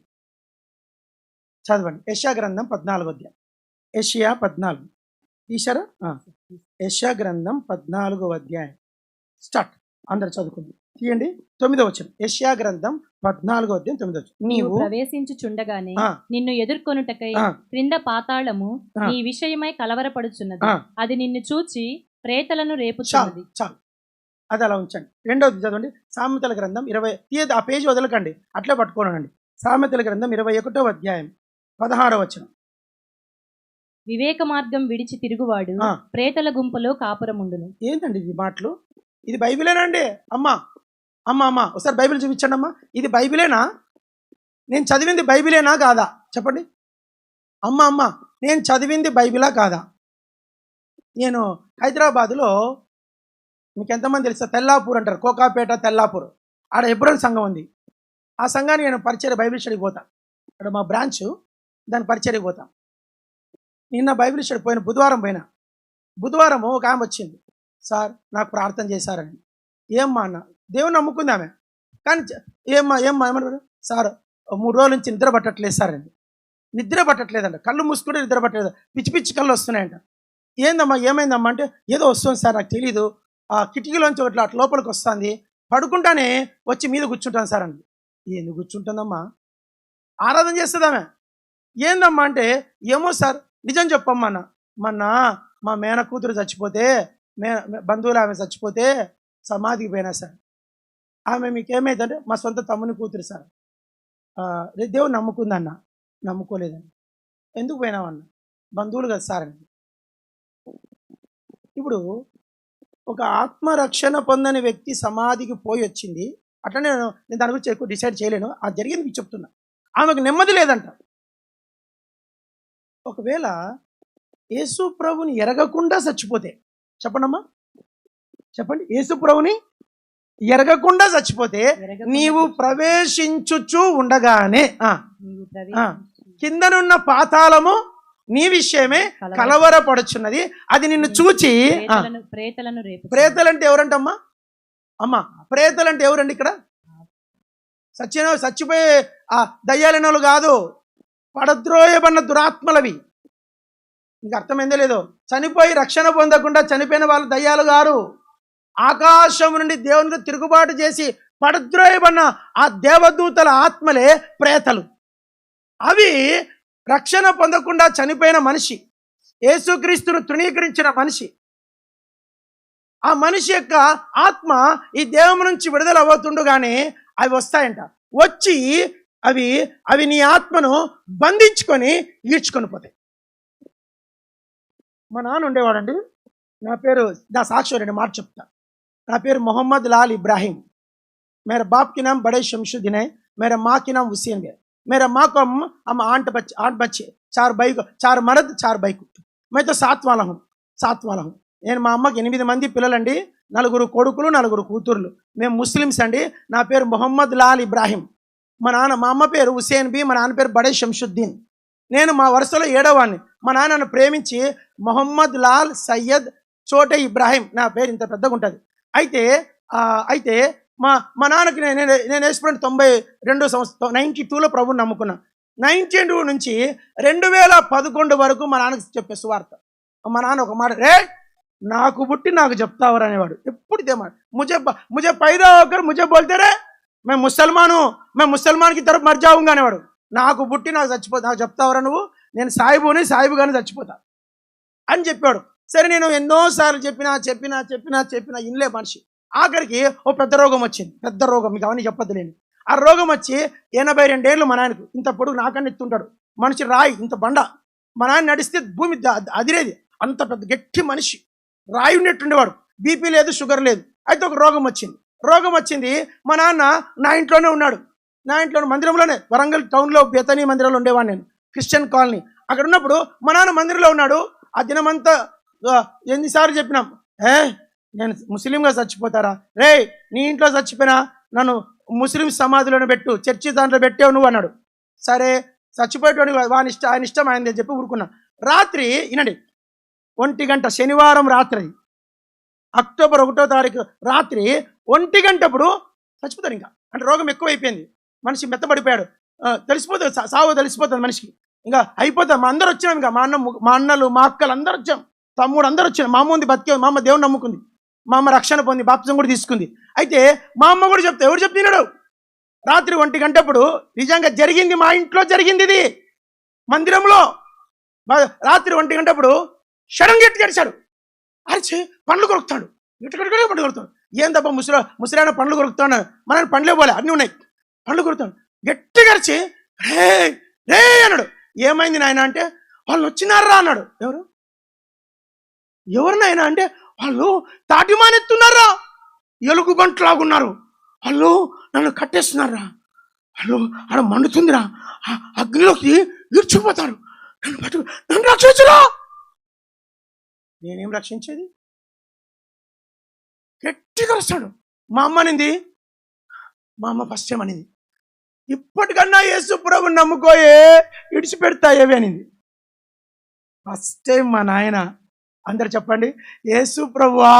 చదవండి, యెషయా గ్రంథం 14వ అధ్యాయం. యెషయా 14 తీశారా? యెషయా గ్రంథం 14వ అధ్యాయం స్టార్ట్. అందరు చదువుకుంది, తీయండి. 9వ వచనం, యెషయా గ్రంథం 14వ అధ్యాయం 9వ వచనం. నీవు ప్రవేశించుచుండగానే నిన్ను ఎదుర్కొనుటకై క్రింద పాతాళము నీ విషయమై కలవరపడుచున్నది, అది నిన్ను చూచి ప్రేతలను రేపుచున్నది. చాలు, అది అలా ఉంచండి. 2వది చదవండి, సామెతల గ్రంథం 20, ఆ పేజీ వదలకండి, అట్లే పట్టుకోనండి. సామెతల గ్రంథం 21వ అధ్యాయం 16వ వచనం. వివేక మార్గం విడిచి తిరుగువాడు ప్రేతల గుంపులో కాపురముండును. ఏంటండి ఇది మాటలు? ఇది బైబిలేనండి? అమ్మా ఒకసారి బైబిల్ చూపించండి అమ్మా. ఇది బైబిలేనా? నేను చదివింది బైబిలేనా కాదా చెప్పండి. అమ్మ నేను చదివింది బైబిలా కాదా? నేను హైదరాబాదులో, మీకు ఎంతమంది తెలుసా, తెల్లాపూర్ అంటారు, కోకాపేట తెల్లాపూర్, ఆడ ఎబ్రోన్ సంఘం ఉంది. ఆ సంఘానికి నేను పరిచర్య బైబిల్ స్టడీకి పోతా. అక్కడ మా బ్రాంచ్, దాని పరిచర్యకి పోతా. నిన్న బైబిల్ స్టడీ బుధవారం ఒక ఆమె వచ్చింది, సార్ నాకు ప్రార్థన చేశారని. ఏమ్మా అన్న, దేవుని నమ్ముకుంది ఆమె, కానీ ఏమ్మా ఏమన్నారు సార్, 3 రోజుల నుంచి నిద్ర పట్టట్లేదు సార్ అని. నిద్ర పట్టట్లేదంట, కళ్ళు మూసుకుంటే నిద్ర పట్టలేదు, పిచ్చి పిచ్చి కళ్ళు వస్తున్నాయంట. ఏందమ్మా ఏమైందమ్మా అంటే, ఏదో వస్తుంది సార్ నాకు తెలీదు, ఆ కిటికీలోంచి ఒకటి అట్లా లోపలికి వస్తుంది, పడుకుంటానే వచ్చి మీద కూర్చుంటాను సార్ అండి. ఎందుకు కూర్చుంటుందమ్మా? ఆరాధన చేస్తుందామె. ఏందమ్మా అంటే, ఏమో సార్ నిజం చెప్పమ్మా అన్న, మొన్న మా మేన కూతురు చచ్చిపోతే, బంధువులు ఆమె చచ్చిపోతే సమాధికి పోయినా సార్. ఆమె మీకు ఏమైందంటే, మా సొంత తమ్ముని కూతురు సార్, దేవుడు నమ్ముకుందన్న. నమ్ముకోలేదండి. ఎందుకు పోయినామన్న? బంధువులు కదా సార్ అని. ఇప్పుడు ఒక ఆత్మరక్షణ పొందని వ్యక్తి సమాధికి పోయి వచ్చింది, అట్లనే నేను దాని గురించి ఎక్కువ డిసైడ్ చేయలేను, అది జరిగింది మీకు చెప్తున్నా. ఆమెకు నెమ్మది లేదంట. ఒకవేళ యేసు ప్రభుని ఎరగకుండా చచ్చిపోతే, చెప్పండమ్మా చెప్పండి, యేసు ప్రభుని ఎరగకుండా చచ్చిపోతే, నీవు ప్రవేశించుచు ఉండగానే కిందనున్న పాతాళము నీ విషయమే కలవరపడుచున్నది, అది నిన్ను చూచి. ప్రేతలంటే ఎవరంటమ్మా? అమ్మా ప్రేతలంటే ఎవరండి? ఇక్కడ చచ్చిపోయే ఆ దయ్యాలైన వాళ్ళు కాదు, పడద్రోయబడిన దురాత్మలవి. ఇంకా అర్థమైందో లేదో, చనిపోయి రక్షణ పొందకుండా చనిపోయిన వాళ్ళు దయ్యాలు గారు. ఆకాశం నుండి దేవునితో తిరుగుబాటు చేసి పడద్రోయబడిన ఆ దేవదూతల ఆత్మలే ప్రేతలు. అవి రక్షణ పొందకుండా చనిపోయిన మనిషి, యేసుక్రీస్తును తృణీకరించిన మనిషి, ఆ మనిషి యొక్క ఆత్మ ఈ దేవం నుంచి విడుదల అవుతుండగానే అవి వస్తాయంట. వచ్చి అవి నీ ఆత్మను బంధించుకొని ఈడ్చుకొని పోతాయి. మా నాన్న ఉండేవాడండి, నా సాక్షి 2 మాట చెప్తా. నా పేరు మొహమ్మద్ లాల్ ఇబ్రాహిం. मेरा बाप के नाम बड़े शमशुद्दीन है, मेरा माँ के नाम हुसैन है. मेरा माँ को हम 8 बच्चे, 4 भाई, 4 मर्द 4 भाई. मैं तो 7 वाला हूँ. నేను మా అమ్మకి 8 మంది పిల్లలండి, 4 కొడుకులు 4 కూతుర్లు. మేము ముస్లిమ్స్ అండి. నా పేరు మొహమ్మద్ లాల్ ఇబ్రాహిం. మా అమ్మ పేరు హుసేన్ బి, మా నాన్న పేరు బడే షంషుద్దీన్. నేను మా వరుసలో 7వాడిని. మా నాన్న నన్ను ప్రేమించి మొహమ్మద్ లాల్ సయ్యద్ చోటే ఇబ్రాహిం, నా పేరు ఇంత పెద్దగా ఉంటుంది. అయితే మా నాన్నకి నేను వేసుకున్న 92 సంవత్సరం 92లో ప్రభుని నమ్ముకున్నా. 92 నుంచి 2011 వరకు మా నాన్నకి చెప్పే సువార్త. మా నాన్న ఒక మాట, రే నాకు పుట్టి నాకు చెప్తావరు అనేవాడు. ఎప్పుడు ఇదే మాట, ముజే పైదా హోకర్ ముజే బోల్తే రే మే ముసల్మాన్ కి తరఫు మర్ జాऊंगा అనేవాడు. నాకు పుట్టి నాకు చెప్తావరా నువ్వు, నేను సాయిబుగానే చచ్చిపోతా అని చెప్పాడు. సరే నేను ఎన్నోసార్లు చెప్పినా ఇన్లే మనిషి. ఆఖరికి ఓ పెద్ద రోగం వచ్చింది. పెద్ద రోగం, మీకు అవన్నీ చెప్పొద్దులేండి. ఆ రోగం వచ్చి 82 ఏళ్ళు మా నాయనకు. ఇంత పొడుగు నాకన్నా ఎత్తుంటాడు మనిషి, రాయి ఇంత బండ. మా నాయన నడిస్తే భూమి అదిరేది, అంత పెద్ద గట్టి మనిషి, రాయి ఉన్నట్టుండేవాడు. బీపీ లేదు, షుగర్ లేదు. అయితే ఒక రోగం వచ్చింది. మా నాన్న నా ఇంట్లోనే ఉన్నాడు. నా ఇంట్లో మందిరంలోనే, వరంగల్ టౌన్లో బేతనీ మందిరంలో ఉండేవాడిని నేను, క్రిస్టియన్ కాలనీ. అక్కడ ఉన్నప్పుడు మా నాన్న మందిరంలో ఉన్నాడు. ఆ దినమంతా ఎన్నిసార్లు చెప్పినాం, నేను ముస్లింగా చచ్చిపోతారా, రే నీ ఇంట్లో చచ్చిపోయినా నన్ను ముస్లిం సమాధిలోనే పెట్టు, చర్చి దాంట్లో పెట్టావు నువ్వు అన్నాడు. సరే చచ్చిపోయేటోని ఆయన ఇష్టం ఆయనని చెప్పి ఊరుకున్నా. రాత్రి వినండి, 1 గంట, శనివారం రాత్రి, అక్టోబర్ 1వ తారీఖు రాత్రి 1 గంటప్పుడు చచ్చిపోతాడు. ఇంకా అంటే రోగం ఎక్కువైపోయింది, మనిషి మెత్తబడిపోయాడు. తెలిసిపోతుంది, సావు తెలిసిపోతుంది మనిషికి. ఇంకా అయిపోతుంది. మా అందరు వచ్చినాం, ఇంకా మా అన్నలు మా అక్కలు అందరు వచ్చాం, తమ్ముడు అందరు వచ్చాం. మా అమ్మ ఉంది బతికే, మా అమ్మ దేవుని నమ్ముకుంది, మా అమ్మ రక్షణ పొంది బాప్తిజం కూడా తీసుకుంది. అయితే మా అమ్మ కూడా చెప్తే, ఎవరు చెప్తున్నాడు, రాత్రి 1 గంటప్పుడు నిజంగా జరిగింది, మా ఇంట్లో జరిగింది ఇది, మందిరంలో. రాత్రి 1 గంటప్పుడు షడం గట్టి గడిచాడు, అరిచి పండ్లు కొరుకుతాడు, ఇటుకట్టుగా పండ్లు కొరుకుతాడు. ఏం తప్ప ముసలాయన పండ్లు కొరుకుతాడు, మన పండ్లే పోలే అన్నీ ఉన్నాయి, పండ్లు కొరుకుతాడు. గట్టి గడిచి రే రే అన్నాడు. ఏమైంది నాయన అంటే, వాళ్ళు వచ్చినారా అన్నాడు. ఎవరు నాయన అంటే, వాళ్ళు తాటిమానెత్తున్నారా, ఎలుగు బంట్లాగున్నారు, వాళ్ళు నన్ను కట్టేస్తున్నారా, వాళ్ళు ఆడ మండుతుందిరా, అగ్నిలోకి ఈడ్చిపోతారు, నన్ను రక్షించురా. నేనేం రక్షించేది, గట్టిగా వస్తాడు. మా అమ్మ అనింది, మా అమ్మ ఫస్ట్ టైం అనింది, ఇప్పటికన్నా యేసు ప్రభువుని నమ్ముకోయే, ఇడిచిపెడతాయేవి అనింది. ఫస్ట్ టైం మా నాయన, అందరు చెప్పండి, యేసు ప్రభువా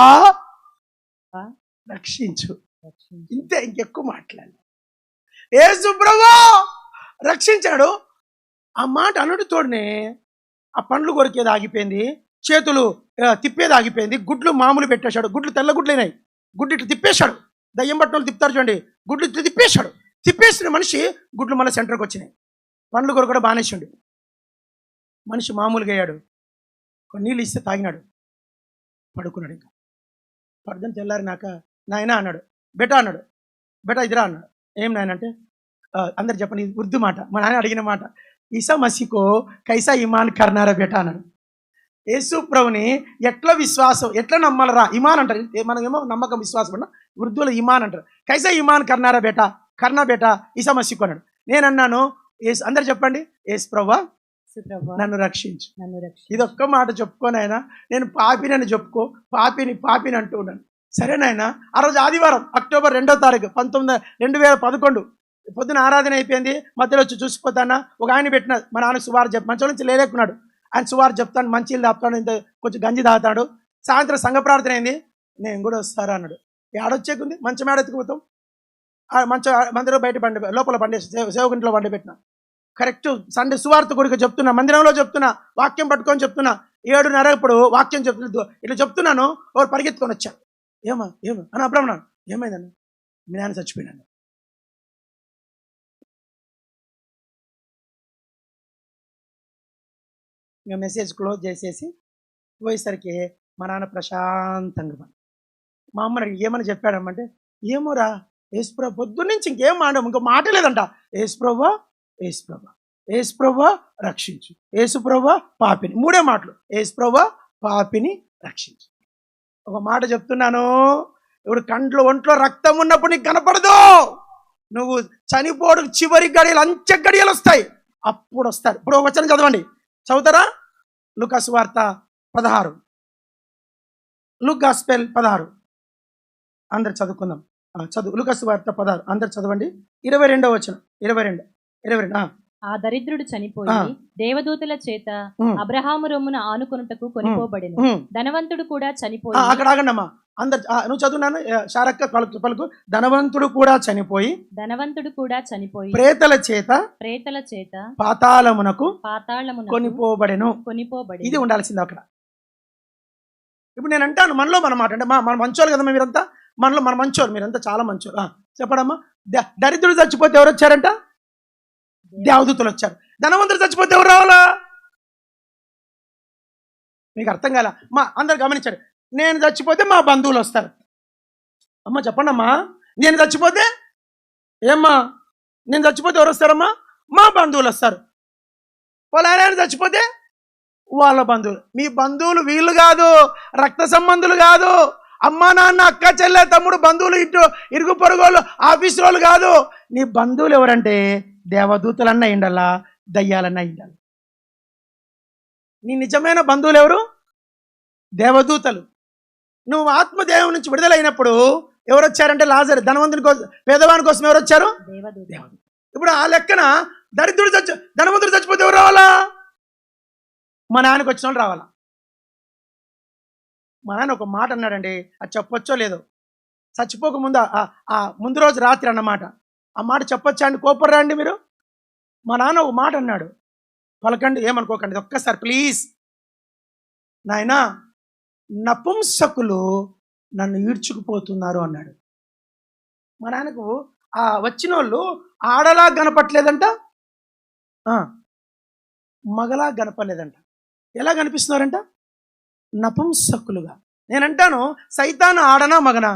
రక్షించు, ఇంతే, ఇంకెక్కువ మాట్లాడాలి. యేసు ప్రభువా రక్షించాడు. ఆ మాట అన్నట్టుతోనే ఆ పండ్లు కొరికేది ఆగిపోయింది, చేతులు తిప్పేది ఆగిపోయింది, గుడ్లు మామూలు పెట్టేశాడు. గుడ్లు తెల్ల గుడ్లైనాయి, గుడ్లు ఇట్లా తిప్పేశాడు. దయ్యం పట్టిన తిప్పుతారు చూడండి, గుడ్లు ఇట్లా తిప్పేశాడు. తిప్పేసిన మనిషి గుడ్లు మళ్ళీ సెంటర్కి వచ్చినాయి. పండ్లు కొరకడం బానేసిండు, మనిషి మామూలుగా అయ్యాడు. నీళ్ళు ఇస్తే తాగినాడు, పడుకున్నాడు. ఇంకా పడుదని తెల్లారినాక నాయన అన్నాడు, బెటా అన్నాడు. బెటా ఇదిరా అన్నాడు. ఏం నాయన అంటే, అందరు చెప్పండి, ఉర్దూ మాట, మా నాయన అడిగిన మాట, ఈసా మసీకో కైసా ఇమాన్ కర్నారా బేటా అన్నాడు. యేసు ప్రభుని ఎట్లా నమ్మాలరా, ఇమాన్ అంటారు, మనమేమో నమ్మకం విశ్వాసం అన్న, ఉర్దూలో ఇమాన్ అంటారు. కైసా ఇమాన్ కర్నారా బేటా, కర్నా బేటా ఈసా మసీకో అన్నాడు. నేను అన్నాను, అందరు చెప్పండి, యేసు ప్రభువా నన్ను రక్షించు. ఇదొక్క మాట చెప్పుకోనైనా, నేను పాపినని చెప్పుకో, పాపిని అంటూ ఉన్నాను. సరేనాయనా. ఆ రోజు ఆదివారం, అక్టోబర్ 2వ తారీఖు 2011 పొద్దున ఆరాధన అయిపోయింది. మధ్యలో వచ్చి చూసిపోతానా, ఒక ఆయన పెట్టిన, మా నాన్న సువారు మంచం నుంచి లేలేకున్నాడు, ఆయన సువారు చెప్తాను, మంచిలు తాపుతాడు, ఇంత కొంచెం గంజి తాగుతాడు. సాయంత్రం సంఘ ప్రార్థన అయింది, నేను కూడా వస్తారా అన్నాడు. ఏడొచ్చేకుంది, మంచం ఏడెత్తుకుపోతాం, మందిరం బయట లోపల బండేసి సేవకుంట్లో బండి పెట్టిన. కరెక్ట్ సండే సువార్త కొడుకు చెప్తున్నా, మందిరంలో చెప్తున్నా, వాక్యం పట్టుకొని చెప్తున్నా. 7:30 ఇప్పుడు వాక్యం ఇట్లా చెప్తున్నాను, ఎవరు పరిగెత్తుకొని వచ్చాను. ఏమా అని అప్పుడు ఏమైందన్న, మీ నాన్న చచ్చిపోయినాను. ఇంకా మెసేజ్ క్లోజ్ చేసేసి పోయేసరికి మా నాన్న ప్రశాంతంగా, మా అమ్మని ఏమని చెప్పాడమ్మంటే, ఏమోరా యేసుప్రభు పొద్దున్నుంచి ఇంకేం ఇంకో మాట లేదంట. యేసుప్రభు రక్షించు, యేసుప్రభు పాపిని, 3 మాటలు, యేసుప్రభు పాపిని రక్షించు. ఒక మాట చెప్తున్నాను, ఇప్పుడు కంట్లో ఒంట్లో రక్తం ఉన్నప్పుడు నీకు కనపడదు, నువ్వు చనిపోడు చివరి గడియలు, అంచె గడియలు వస్తాయి, అప్పుడు వస్తారు. ఇప్పుడు ఒక వచనం చదవండి, చదువుతారా? లూకా సువార్త 16, లూకా గాస్పెల్ 16, అందరు చదువుకుందాం. లూకా సువార్త 16 అందరు చదవండి. 22వ వచనం, 22. ఆ దరిద్రుడు చనిపోయి దేవదూతల చేత అబ్రహాము రొమ్మున ఆనుకొనుటకు కొనిపోబడెను. ధనవంతుడు కూడా చనిపోయి, అక్కడ ఆగండమ్మా, అందరు నువ్వు చదువున్నాను శారక్క పలుకు. ధనవంతుడు కూడా చనిపోయి ప్రేతల చేత పాతాళమునకు కొనిపోబడెను. ఇది ఉండాల్సింది అక్కడ. ఇప్పుడు నేను అంటాను, మనలో మన మాట అంటే మన మంచోళ్ళు కదమ్మా మీరంతా, మనలో మన మంచోరు, మీరంతా చాలా మంచోరు. చెప్పడమ్మా, దరిద్రుడు చచ్చిపోతే ఎవరు వచ్చారంట? దేవదూతలు వచ్చారు. ధనవంతుడు చచ్చిపోతే ఎవరు రావాలా? మీకు అర్థం కాల. అందరు గమనించారు, నేను చచ్చిపోతే మా బంధువులు వస్తారు. అమ్మ చెప్పండి అమ్మా, నేను చచ్చిపోతే ఏమ్మా, నేను చచ్చిపోతే ఎవరు వస్తారమ్మా? మా బంధువులు వస్తారు. వాళ్ళ ఆయన చచ్చిపోతే వాళ్ళ బంధువులు. మీ బంధువులు వీళ్ళు కాదు, రక్త సంబంధులు కాదు, అమ్మా నాన్న అక్క చెల్లె తమ్ముడు బంధువులు, ఇటు ఇరుగు పొరుగోళ్ళు ఆఫీసు వాళ్ళు కాదు. నీ బంధువులు ఎవరంటే దేవదూతలన్నా ఇండాలా, దయ్యాలన్నా ఇండాలి. నీ నిజమైన బంధువులు ఎవరు? దేవదూతలు. నువ్వు ఆత్మదేవం నుంచి విడుదలైనప్పుడు ఎవరు వచ్చారంటే లాజరు, ధనవంతుని కోసం, పేదవాని కోసం ఎవరు వచ్చారు? దేవదూత. ఇప్పుడు ఆ లెక్కన ధనవంతుడు చచ్చిపోతే ఎవరు రావాలా? మా నాన్నకి వచ్చిన వాళ్ళు రావాలా? మా నాన్న ఒక మాట అన్నాడండి, అది చెప్పొచ్చో లేదో, చచ్చిపోక ముందు ఆ ముందు రోజు రాత్రి అన్నమాట. ఆ మాట చెప్పొచ్చా అండి? కోపర్రా అండి మీరు? మా నాన్న ఒక మాట అన్నాడు, పలకండి, ఏమనుకోకండి, ఒక్కసారి ప్లీజ్. నాయనా, నపుంసకులు నన్ను ఈడ్చుకుపోతున్నారు అన్నాడు. మా నాన్నకు ఆ వచ్చిన వాళ్ళు ఆడలా కనపట్లేదంట, మగలా కనపడలేదంట. ఎలా కనిపిస్తున్నారంట? నపుంసకులుగా. నేనంటాను, సైతాను ఆడనా మగనా?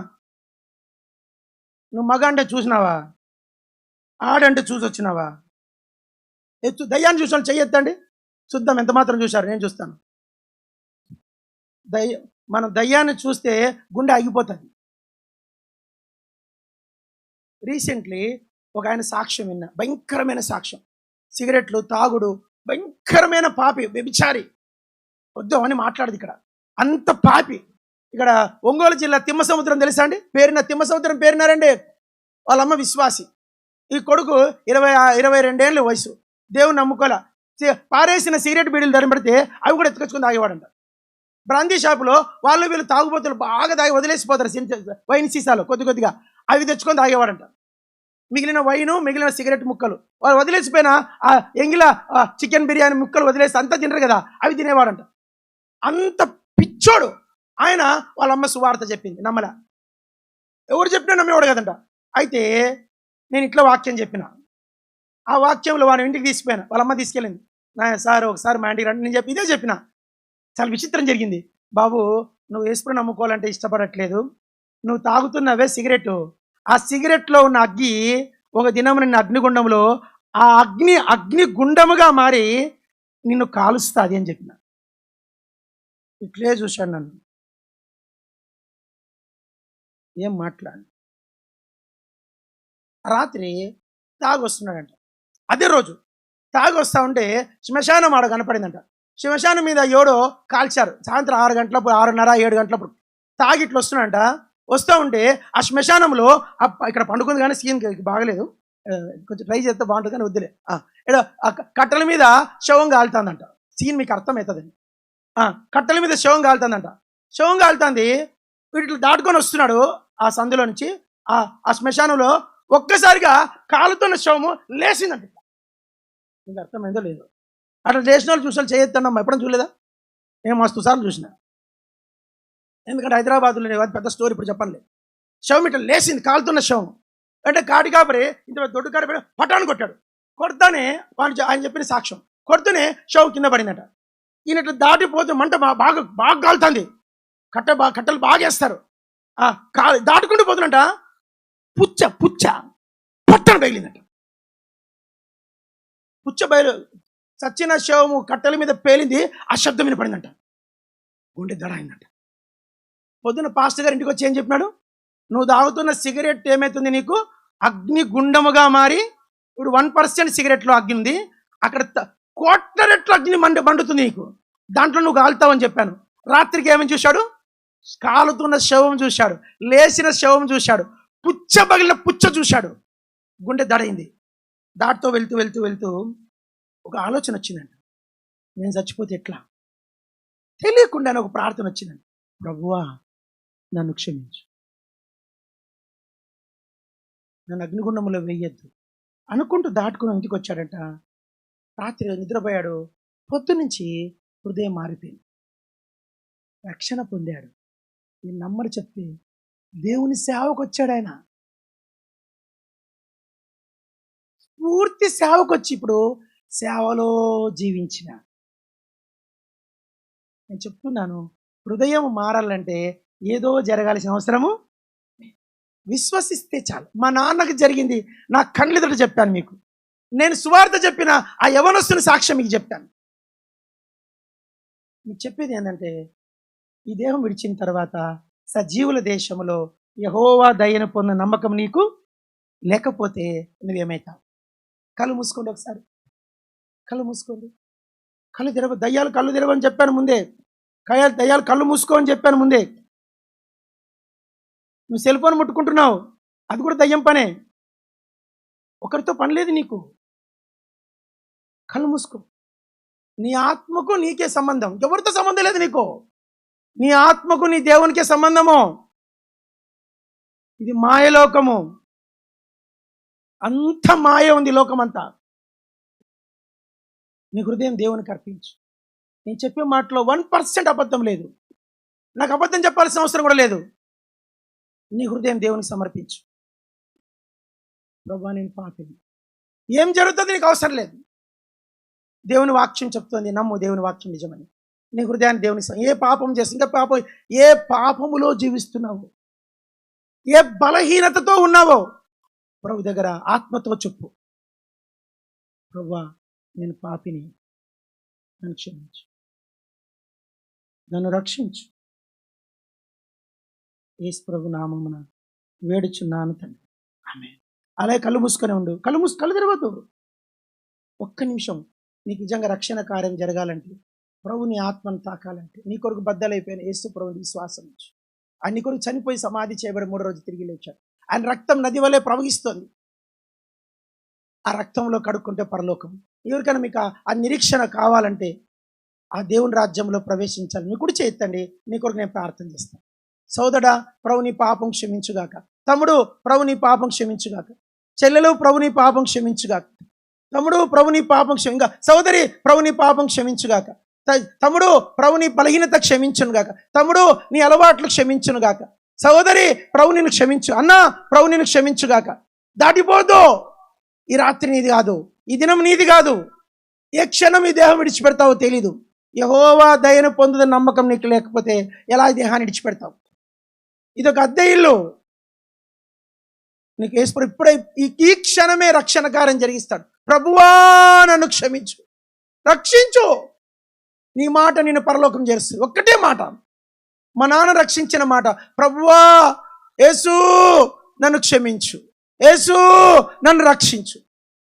నువ్వు మగ అంటే చూసినావా? ఆడంటే చూసి వచ్చినావా? దయ్యాన్ని చూసాను, చెయ్యొద్దండి, చూద్దాం ఎంత మాత్రం చూశారు. నేను చూస్తాను. మనం దయ్యాన్ని చూస్తే గుండె ఆగిపోతుంది. రీసెంట్లీ ఒక ఆయన సాక్ష్యం విన్నా, భయంకరమైన సాక్ష్యం. సిగరెట్లు తాగుడు, భయంకరమైన పాపి, వ్యభిచారి. వద్దు అని మాట్లాడదు ఇక్కడ, అంత పాపి. ఇక్కడ ఒంగోలు జిల్లా తిమ్మసముద్రం తెలుసా అండి? పేరున తిమ్మసముద్రం పేరున్నారండి. వాళ్ళమ్మ విశ్వాసి, ఈ కొడుకు 22 ఏళ్ళు వయసు, దేవుని నమ్ముకోలే. పారేసిన సిగరెట్ బీడీలు ధరబడితే అవి కూడా ఎత్తుకొచ్చుకొని తాగేవాడంట. బ్రాందీ షాపులో వాళ్ళు వీళ్ళు తాగుబోతులు బాగా తాగి వదిలేసిపోతారు, వైన్ సీసాలు కొద్దిగా అవి తెచ్చుకొని తాగేవాడంట. మిగిలిన వైను, మిగిలిన సిగరెట్ ముక్కలు వాళ్ళు వదిలేసిపోయిన ఆ ఎంగిల చికెన్ బిర్యానీ ముక్కలు వదిలేసి అంతా తినరు కదా, అవి తినేవాడంట. అంత పిచ్చోడు ఆయన. వాళ్ళమ్మ సువార్త చెప్పింది, నమ్మలా. ఎవరు చెప్పినా నమ్మేవాడు కదంట. అయితే నేను ఇట్లా వాక్యం చెప్పిన, ఆ వాక్యంలో వాని ఇంటికి తీసిపోయాను, వాళ్ళమ్మ తీసుకెళ్ళింది. సార్ ఒకసారి మా ఇంటికి రండి, నేను ఇదే చెప్పిన. చాలా విచిత్రం జరిగింది. బాబు, నువ్వు యేసుని నమ్ముకోవాలంటే ఇష్టపడట్లేదు, నువ్వు తాగుతున్నవే సిగరెట్, ఆ సిగరెట్లో ఉన్న అగ్గి ఒక దినం నిన్ను అగ్నిగుండంలో, ఆ అగ్నిగుండముగా మారి నిన్ను కాలుస్తుంది అని చెప్పిన. ఇట్లే చూశాను నన్ను, ఏం మాట్లాడు. రాత్రి తాగి వస్తున్నాడంట. అదే రోజు తాగి వస్తా ఉంటే శ్మశానం ఆడ కనపడిందంట. శ్మశానం మీద ఎవడో కాల్చారు. సాయంత్రం 6 గంటలప్పుడు, 6:30, 7 గంటలప్పుడు తాగి ఇట్లా వస్తున్నాడంట. వస్తూ ఉంటే ఆ శ్మశానంలో ఇక్కడ పండుకుంది, కానీ సీన్ బాగలేదు, కొంచెం ట్రై చేస్తే బాగుంటుంది కానీ వద్దులే. కట్టెల మీద శవం కాలుతుందంట. సీన్ మీకు అర్థమవుతుందండి. కట్టెల మీద శవం కాలుతుందంట. శవం కాలుతుంది, వీటిలో దాటుకొని వస్తున్నాడు ఆ సందులో నుంచి. ఆ శ్మశానంలో ఒక్కసారిగా కాలుతున్న శవము లేచిందంట. మీకు అర్థమైందో లేదు? అట్లా చేసిన వాళ్ళు చూసాను, చేయొద్దన్నమ్మా, ఎప్పుడైనా చూడలేదా? నేను మస్తు సార్లు చూసిన. ఎందుకంటే హైదరాబాద్లో పెద్ద స్టోరీ ఇప్పుడు చెప్పండి. శవం ఇట్లా లేచింది, కాలుతున్న శవం. అంటే కాటి కాపరి ఇంత దొడ్డు కాపరి పటాన్ని కొట్టాడు. కొడతానే ఆయన చెప్పిన సాక్ష్యం, కొడుతూనే శవం కింద పడిందట. ఈయన ఇట్లా దాటిపోతే మంట బాగా కాలుతుంది, కట్టెలు బాగా వేస్తారు. దాటుకుంటూ పోతున్నట, పుచ్చ పట్టణ బయలిందట. పుచ్చ బయలు చచ్చిన శవము కట్టెల మీద పేలింది, ఆ శబ్దం మీద పడిందంట. గుండె దడ అయిందంట. పొద్దున్న పాస్టర్ గారు ఇంటికి వచ్చి ఏం చెప్పినాడు? నువ్వు తాగుతున్న సిగరెట్ ఏమవుతుంది, నీకు అగ్నిగుండముగా మారి, ఇప్పుడు 1% సిగరెట్లో అగ్ని ఉంది, అక్కడ కోట్ల రెట్లు అగ్ని మండుతుంది నీకు, దాంట్లో నువ్వు కాలుతావని చెప్పాను. రాత్రికి ఏమని చూశాడు? కాలుతున్న శవం చూశాడు, లేచిన శవం చూశాడు, పగిలిన పుచ్చ చూశాడు. గుండె దడైంది. దాటితో వెళ్తూ ఒక ఆలోచన వచ్చిందండి. నేను చచ్చిపోతే ఎట్లా? తెలియకుండానే ఒక ప్రార్థన వచ్చిందండి. ప్రభువా, నన్ను క్షమించు, నన్ను అగ్నిగుండంలో వేయద్దు అనుకుంటూ దాటుకుని ఇంటికి వచ్చాడంట. రాత్రి నిద్రపోయాడు. పొద్దునుంచి హృదయం మారిపోయింది, రక్షణ పొందాడు. ఈ నమ్మరు చెప్తే దేవుని సేవకు వచ్చాడు ఆయన. పూర్తి సేవకు వచ్చి ఇప్పుడు సేవలో జీవించిన. నేను చెప్తున్నాను, హృదయం మారాలంటే ఏదో జరగాల్సిన అవసరము విశ్వసిస్తే చాలు. మా నాన్నకి జరిగింది నా కళ్ళెదుట చెప్పాను మీకు. నేను సువార్త చెప్పిన ఆ యవనస్తుని సాక్ష్యం మీకు చెప్పాను. మీకు చెప్పేది ఏంటంటే, ఈ దేహం విడిచిన తర్వాత సజీవుల దేశంలో యెహోవా దయను పొందిన నమ్మకం నీకు లేకపోతే నువ్వేమైతావు? కళ్ళు మూసుకోండి, ఒకసారి కళ్ళు మూసుకోండి. కళ్ళు తెరవ, దయ్యాలు కళ్ళు తెరవని చెప్పాను ముందే. దయ్యాలు కళ్ళు మూసుకో అని చెప్పాను ముందే. నువ్వు సెల్ ఫోన్ ముట్టుకుంటున్నావు, అది కూడా దయ్యం పనే. ఒకరితో పని లేదు నీకు. కళ్ళు మూసుకో. నీ ఆత్మకు నీకే సంబంధం, ఎవరితో సంబంధం లేదు నీకు. నీ ఆత్మకు నీ దేవునికే సంబంధము. ఇది మాయలోకము, అంత మాయ ఉంది లోకమంతా. నీ హృదయం దేవునికి అర్పించు. నేను చెప్పే మాటలో 1% అబద్ధం లేదు. నాకు అబద్ధం చెప్పాల్సిన అవసరం కూడా లేదు. నీ హృదయం దేవునికి సమర్పించు. ప్రభువా, నేను పాపిని, ఏం జరుగుతుంది నీకు అవసరం లేదు. దేవుని వాక్యం చెప్తుంది, నమ్ము దేవుని వాక్యం నిజమని. నీ హృదయాన్ని దేవునికి ఏ పాపం చేసి, ఇంకా పాపం, ఏ పాపములో జీవిస్తున్నావు, ఏ బలహీనతతో ఉన్నావో ప్రభు దగ్గర ఆత్మతో చెప్పు. ప్రభువా, నేను పాపిని, నన్ను క్షమించు, నన్ను రక్షించు. యేసు ప్రభు నామమున వేడుచున్నాను తండ్రి, ఆమేన్. అలాగే కళ్ళు మూసుకొని ఉండు. కళ్ళు తెరవద్దు. ఒక్క నిమిషం. నీకు నిజంగా రక్షణ కార్యం జరగాలంటే, ప్రభు నీ ఆత్మను తాకాలంటే, నీ కొరకు బద్దలైపోయిన యేసు ప్రభుని విశ్వాసం ఉంచు. ఆయన నీ కొరకు చనిపోయి సమాధి చేయబడి 3వ రోజు తిరిగి లేచాడు. ఆయన రక్తం నది వలె ప్రవహిస్తుంది. ఆ రక్తంలో కడుక్కుంటే పరలోకం. ఎవరికైనా మీకు ఆ నిరీక్షణ కావాలంటే, ఆ దేవుని రాజ్యంలో ప్రవేశించాలి, మీ కుడి చేయండి. నీ కొరకు నేను ప్రార్థన చేస్తాను. సోదరా, ప్రభు నీ పాపం క్షమించుగాక. తమ్ముడు, ప్రభు నీ పాపం క్షమించుగాక. చెల్లెలు, ప్రభు నీ పాపం క్షమించుగాక. తమ్ముడు, ప్రభు నీ పాపం క్షమించుగా. సోదరి, ప్రభు నీ పాపం క్షమించుగాక. తమ్ముడు, ప్రభు నీ బలహీనత క్షమించునుగాక. తమ్ముడు, నీ అలవాట్లు క్షమించునుగాక. సోదరి, ప్రభు నిన్ను క్షమించు. అన్నా, ప్రభు నిన్ను క్షమించుగాక. దాటిపోదు. ఈ రాత్రి నీది కాదు, ఈ దినం నీది కాదు. ఏ క్షణం ఈ దేహం విడిచిపెడతావో తెలీదు. యెహోవా దయను పొందుతున్న నమ్మకం నీకు లేకపోతే ఎలా ఈ దేహాన్ని విడిచిపెడతావు? ఇదొక అద్దె ఇల్లు. నీకు యేసు ఇప్పుడే ఈ క్షణమే రక్షణ కార్యం జరిగిస్తాడు. ప్రభువా, నన్ను క్షమించు, రక్షించు. నీ మాట నిన్ను పరలోకం చేస్తుంది. ఒక్కటే మాట, మా నాన్న రక్షించిన మాట, ప్రభువా, యేసు నన్ను క్షమించు, యేసు నన్ను రక్షించు.